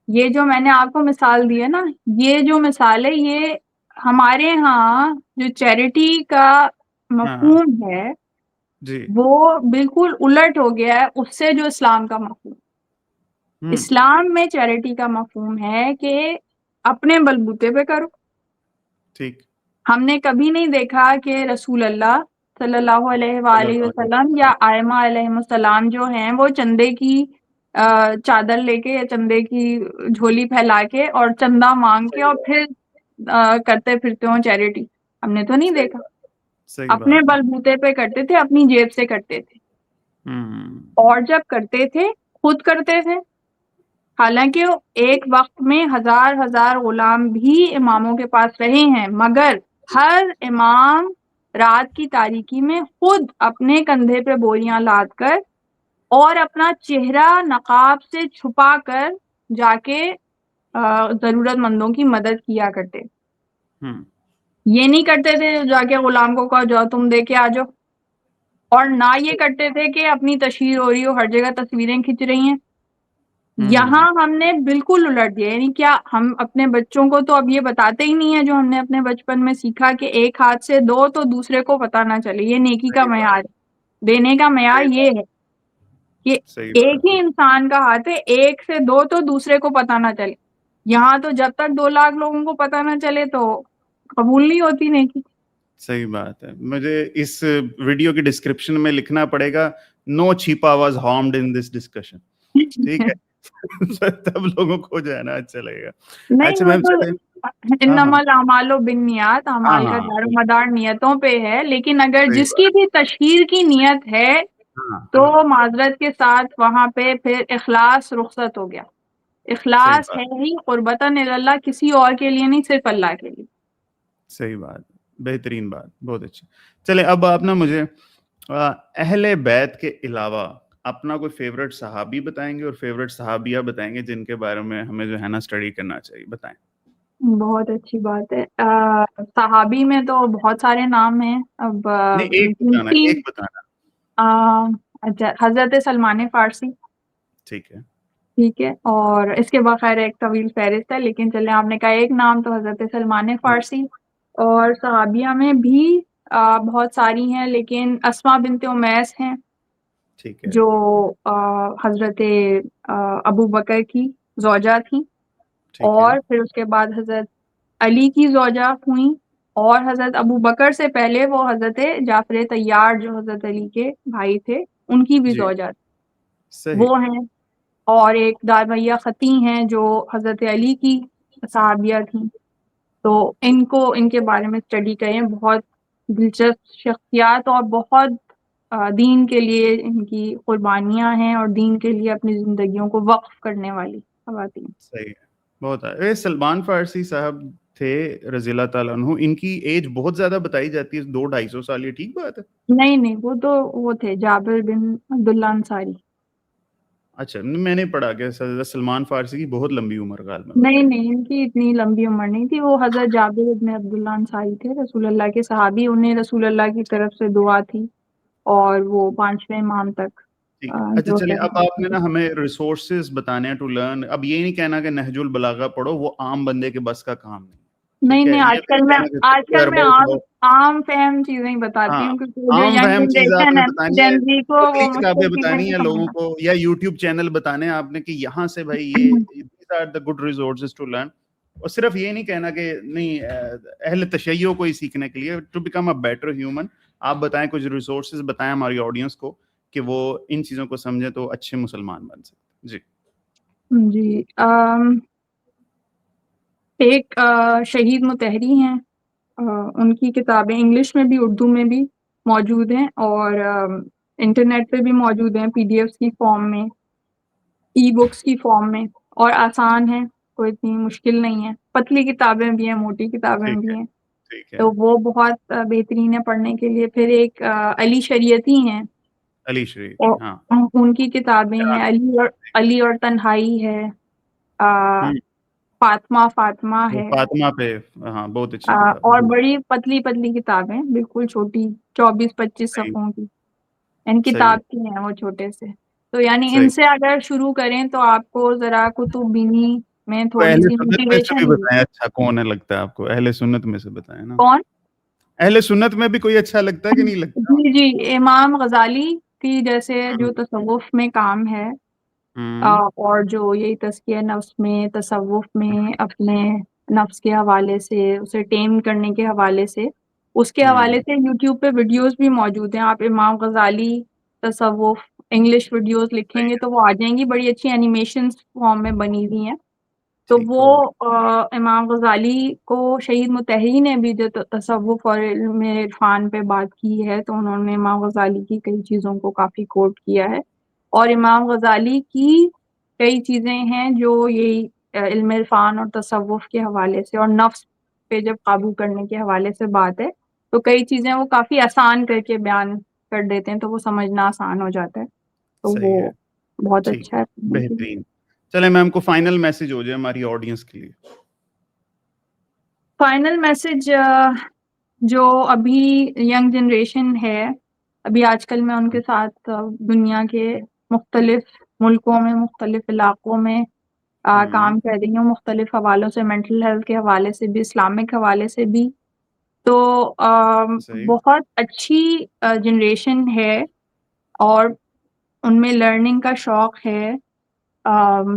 یہ جو میں نے آپ کو مثال دی ہے نا، یہ جو مثال ہے یہ ہمارے ہاں جو چیریٹی کا ہاں مفہوم ہے جی. وہ بالکل الٹ ہو گیا ہے اس سے جو اسلام کا مفہوم. اسلام میں چیریٹی کا مفہوم ہے کہ اپنے بلبوتے پہ کرو. ٹھیک. ہم نے کبھی نہیں دیکھا کہ رسول اللہ صلی اللہ علیہ صلی وآلہ اللہ علیہ وسلم یا وسلم. آئمہ علیہ السلام جو ہیں وہ چندے کی چادر لے کے یا چندے کی جھولی پھیلا کے اور چندہ مانگ کے اور پھر کرتے پھرتے ہوں چیریٹی. ہم نے تو نہیں صحیح دیکھا. بات. صحیح اپنے بات ہے. بلبوتے پہ کرتے تھے، اپنی جیب سے کرتے تھے، ہوں اور جب کرتے تھے خود کرتے تھے. حالانکہ ایک وقت میں ہزار ہزار غلام بھی اماموں کے پاس رہے ہیں، مگر ہر امام رات کی تاریکی میں خود اپنے کندھے پہ بوریاں لاد کر اور اپنا چہرہ نقاب سے چھپا کر جا کے ضرورت مندوں کی مدد کیا کرتے. ہوں یہ نہیں کرتے تھے جا کے غلام کو کہا جاؤ تم دے کے آ جاؤ، اور نہ یہ کرتے تھے کہ اپنی تشہیر ہو رہی ہو ہر جگہ تصویریں کھنچ رہی ہیں. یہاں ہم نے بالکل الٹ دیا. یعنی کیا ہم اپنے بچوں کو تو اب یہ بتاتے ہی نہیں ہے جو ہم نے اپنے بچپن میں سیکھا کہ ایک ہاتھ سے دو تو دوسرے کو پتہ نہ چلے. یہ نیکی کا صحیح بات. معیار، دینے کا معیار صحیح یہ بات. ہے کہ صحیح ایک بات ہی ہے. انسان کا ہاتھ ہے، ایک سے دو تو دوسرے کو پتہ نہ چلے. یہاں تو جب تک 2 لاکھ لوگوں کو پتہ نہ چلے تو قبول نہیں ہوتی نیکی. صحیح بات ہے. مجھے اس ویڈیو کی ڈسکرپشن میں لکھنا پڑے گا نو چھیپا was harmed in this discussion. ٹھیک ہے. تب لوگوں کو جو ہے نا اچھا لگے گا. نہیں اچھا وہ میم تو چلیں. ہاں انما ہاں الاعمال بالنیات، ہاں اعمال کا ہاں دار و مدار نیتوں پہ ہے، لیکن اگر صحیح جس کی بات. بھی تشہیر کی نیت ہے ہاں تو معذرت کے ساتھ وہاں پہ پھر اخلاص رخصت ہو گیا. صحیح اخلاص بات. ہے ہی قربتاً اللہ، کسی اور کے لیے نہیں، صرف اللہ کے لیے. صحیح بات. بہترین بات. بہت اچھی. چلے اب آپ نا مجھے اہل بیت کے علاوہ اپنا کوئی فیوریٹ صحابی بتائیں گے اور فیوریٹ صحابیہ بتائیں گے جن کے بارے میں ہمیں جو ہے نا اسٹڈی کرنا چاہیے. بتائیں. بہت اچھی بات ہے. صحابی میں تو بہت سارے نام ہیں. اب نہیں ایک بتانا، ایک بتانا. اچھا، حضرت سلمان فارسی. ٹھیک ہے. ٹھیک ہے. اور اس کے بغیر ایک طویل فہرست ہے، لیکن چلیں آپ نے کہا ایک نام تو حضرت سلمان فارسی. اور صحابیہ میں بھی بہت ساری ہیں، لیکن اسماء بنت امیس ہیں ٹھیک ہے. جو حضرت ابو بکر کی زوجہ تھیں، ٹھیک ہے. اور پھر اس کے بعد حضرت علی کی زوجہ ہوئیں، اور حضرت ابو بکر سے پہلے وہ حضرت جعفر طیار جو حضرت علی کے بھائی تھے ان کی بھی جی زوجہ تھی، صحیح. وہ ہیں. اور ایک دارمیہ خطی ہیں جو حضرت علی کی صحابیہ تھیں. تو ان کے بارے میں اسٹڈی کریں. بہت دلچسپ شخصیات اور بہت دین کے لیے ان کی قربانیاں ہیں، اور دین کے لیے اپنی زندگیوں کو وقف کرنے والی خواتین. صحیح ہے. بہت ہے. سلمان فارسی صاحب تھے رضی اللہ تعالیٰ عنہ, ان کی ایج بہت زیادہ بتائی جاتی ہے, 200-250 سال, یہ ٹھیک بات ہے؟ نہیں وہ تو وہ تھے جابر بن عبداللہ انصاری. اچھا, میں نے پڑھا کہ حضرت سلمان فارسی کی بہت لمبی عمر غالباً. نہیں ان کی اتنی لمبی عمر نہیں تھی. وہ حضرت جابر بن عبداللہ انصاری تھے, رسول اللہ کے صحابی. انہیں رسول اللہ کی طرف سے دعا تھی اور وہ 5ویں امام تک ٹھیک ہے. اچھا جو چلیں, ہے. اب آپ نے نا ہمیں ریسورسز بتانے ہیں ٹو لرن. اب یہ نہیں کہنا کہ نہج البلاغہ پڑھو, وہ عام بندے کے بس کا کام نہیں. ٹھیک ہے, نہیں یہ بھی نہیں کہنا کہ آج کل میں اربا اٹھاؤ. عام فہم چیزیں ہی بتاتی ہاں, ہوں, کیونکہ وہ جو عام ینگ فہم چیز آپ جنریشن نے ہے بتانی ہے, جین زی کو پتلی وہ کتابیں مشکل چیزیں بتانی نہیں ہیں لوگوں سمجھنا. کو, یا یوٹیوب چینل بتانے ہیں آپ نے کہ یہاں سے بھائی یہ these are the good resources to learn. اور صرف یہ نہیں کہنا کہ نہیں اہل تشیع کو ہی سیکھنے کے لیے, to become a better human. آپ بتائیں کچھ ریسورسز بتائیں ہماری آڈینس کو کہ وہ ان چیزوں کو سمجھیں تو اچھے مسلمان بن سکتے. جی جی ایک شہید متحری ہیں, ان کی کتابیں انگلش میں بھی اردو میں بھی موجود ہیں, اور انٹرنیٹ پہ بھی موجود ہیں, PDF کی فارم میں, ای بکس کی فارم میں, اور آسان ہے, کوئی اتنی مشکل نہیں ہے. پتلی کتابیں بھی ہیں, موٹی کتابیں ٹھیک بھی ہے, ہیں, ٹھیک ہے. تو وہ بہت بہترین ہے پڑھنے کے لیے. پھر ایک علی شریعتی ہیں, علی شریف, ہاں, ان کی کتابیں ہیں. علی اور تنہائی ہے, فاطمہ وہ ہے, فاطمہ پہ, ہاں بہت اچھی کتاب اور ہے. بڑی پتلی کتابیں, بالکل چھوٹی, 24-25 صحیح, صفحوں کی. ان صحیح, کتاب کی ہیں وہ چھوٹے سے. تو یعنی ان صحیح. سے اگر شروع کریں تو آپ کو ذرا کتب بینی میں تو تھوڑی اہل سی سنت میں سے بھی موٹیویشن ملی. بتائیں, اچھا کون ہے لگتا ہے آپ کو اہل سنت میں سے؟ بتائیں نا, کون؟ اہل سنت میں بھی کوئی اچھا لگتا ہے کہ نہیں لگتا؟ جی امام غزالی کی جیسے جو تصوف میں کام ہے, اور جو یہی تزکیہ نفس میں, تصوف میں اپنے نفس کے حوالے سے, اسے ٹیم کرنے کے حوالے سے, اس کے حوالے سے یوٹیوب پہ ویڈیوز بھی موجود ہیں. آپ امام غزالی تصوف انگلش ویڈیوز لکھیں گے تو وہ آ جائیں گی, بڑی اچھی اینیمیشنز فارم میں بنی ہوئی ہیں. تو ٹھیک وہ ہو, امام غزالی کو شہید متحری نے بھی جو تصوف اور علم عرفان پہ بات کی ہے, تو انہوں نے امام غزالی کی کئی چیزوں کو کافی کوٹ کیا ہے. اور امام غزالی کی کئی چیزیں ہیں جو یہی علم عرفان اور تصوف کے حوالے سے, اور نفس پہ جب قابو کرنے کے حوالے سے بات ہے, تو کئی چیزیں وہ کافی آسان کر کے بیان کر دیتے ہیں, تو وہ سمجھنا آسان ہو جاتا ہے. تو صحیح ہے, وہ بہت ٹھیک, اچھا ہے. بہترین. چلیں میم کو فائنل میسج ہو جائے ہماری آڈینس کے لیے. فائنل میسج جو ابھی ینگ جنریشن ہے, ابھی آج کل میں ان کے ساتھ دنیا کے مختلف ملکوں میں, مختلف علاقوں میں کام کر رہی ہوں, مختلف حوالوں سے, مینٹل ہیلتھ کے حوالے سے بھی, اسلامک حوالے سے بھی. تو بہت اچھی جنریشن ہے, اور ان میں لرننگ کا شوق ہے,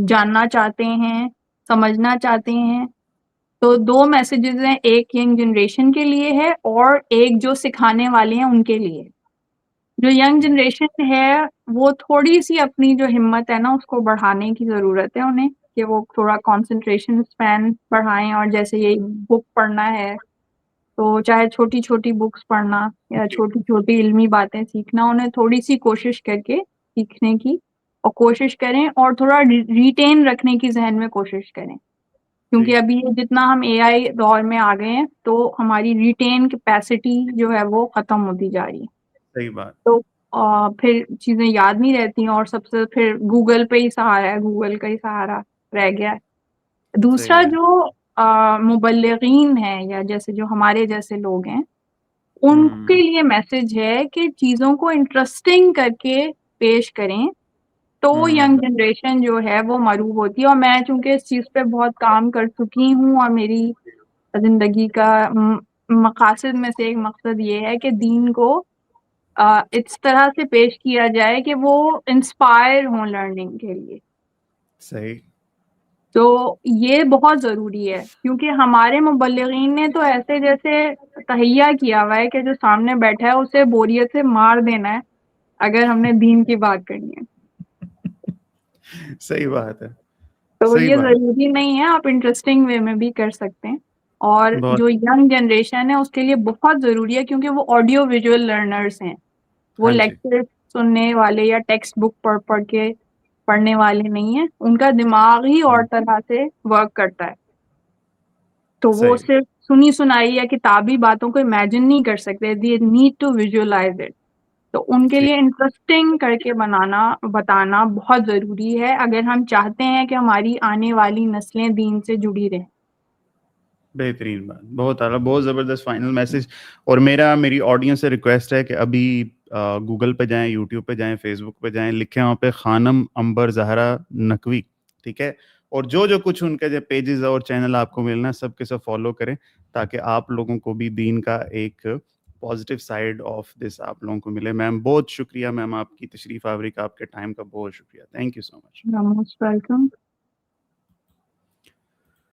جاننا چاہتے ہیں, سمجھنا چاہتے ہیں. تو 2 میسیجز ہیں, ایک ینگ جنریشن کے لیے ہے اور ایک جو سکھانے والے ہیں ان کے لیے. جو ینگ جنریشن ہے وہ تھوڑی سی اپنی جو ہمت ہے نا اس کو بڑھانے کی ضرورت ہے انہیں, کہ وہ تھوڑا کنسنٹریشن اسپین بڑھائیں. اور جیسے یہ بک پڑھنا ہے تو چاہے چھوٹی چھوٹی بکس پڑھنا یا چھوٹی چھوٹی علمی باتیں سیکھنا, انہیں تھوڑی سی کوشش کر کے سیکھنے کی, اور کوشش کریں اور تھوڑا ریٹین رکھنے کی ذہن میں کوشش کریں. کیونکہ ابھی جتنا ہم AI دور میں آ گئے ہیں تو ہماری ریٹین کیپیسٹی جو ہے وہ ختم ہوتی جا رہی ہے. صحیح بات. تو پھر چیزیں یاد نہیں رہتی ہیں, اور سب سے پھر گوگل پہ ہی سہارا ہے, گوگل کا ہی سہارا رہ گیا ہے. دوسرا جو مبلغین ہیں یا جیسے جو ہمارے جیسے لوگ ہیں, ان کے لیے میسج ہے کہ چیزوں کو انٹرسٹنگ کر کے پیش کریں, تو ینگ جنریشن جو ہے وہ مروب ہوتی ہے. اور میں چونکہ اس چیز پہ بہت کام کر چکی ہوں, اور میری زندگی کا مقاصد میں سے ایک مقصد یہ ہے کہ دین کو اس طرح سے پیش کیا جائے کہ وہ انسپائر ہوں لرننگ کے لیے. صحیح. تو یہ بہت ضروری ہے, کیونکہ ہمارے مبلغین نے تو ایسے جیسے تہیہ کیا ہوا ہے کہ جو سامنے بیٹھا ہے اسے بوریت سے مار دینا ہے اگر ہم نے دین کی بات کرنی ہے. صحیح بات ہے. تو یہ ضروری نہیں ہے, آپ انٹرسٹنگ وے میں بھی کر سکتے ہیں. اور بہت جو ینگ جنریشن ہے اس کے لیے بہت ضروری ہے, کیونکہ وہ آڈیو ویژول لرنرز ہیں, وہ ہاں جی, لیکچر سننے والے یا ٹیکسٹ بک پڑھ کے پڑھنے والے نہیں ہیں. ان کا دماغ ہی اور طرح سے ورک کرتا ہے. تو وہ صحیح صرف سنی سنائی یا کتابی باتوں کو امیجن نہیں کر سکتے, they need to visualize it. تو ان کے ٹھیک لیے انٹرسٹنگ کر کے بتانا بہت ضروری ہے اگر ہم چاہتے ہیں کہ ہماری آنے والی نسلیں دین سے جڑی رہیں. بہترین بات, بہت اعلیٰ, بہت زبردست فائنل میسج. اور میری آڈینس سے ریکویسٹ ہے کہ ابھی گوگل پہ جائیں, یوٹیوب پہ جائیں, فیس بک پہ جائیں, لکھیں وہاں پہ خانم عنبر زہرا نقوی, ٹھیک ہے, اور جو کچھ ان کے جو پیجز اور چینل آپ کو ملنا سب کے سب فالو کریں تاکہ آپ لوگوں کو بھی دین کا ایک پازیٹیو سائڈ آف دس آپ لوگوں کو ملے. میم بہت شکریہ میم, آپ کی تشریف آوری کا, آپ کے ٹائم کا بہت شکریہ. Thank you so much. Most welcome.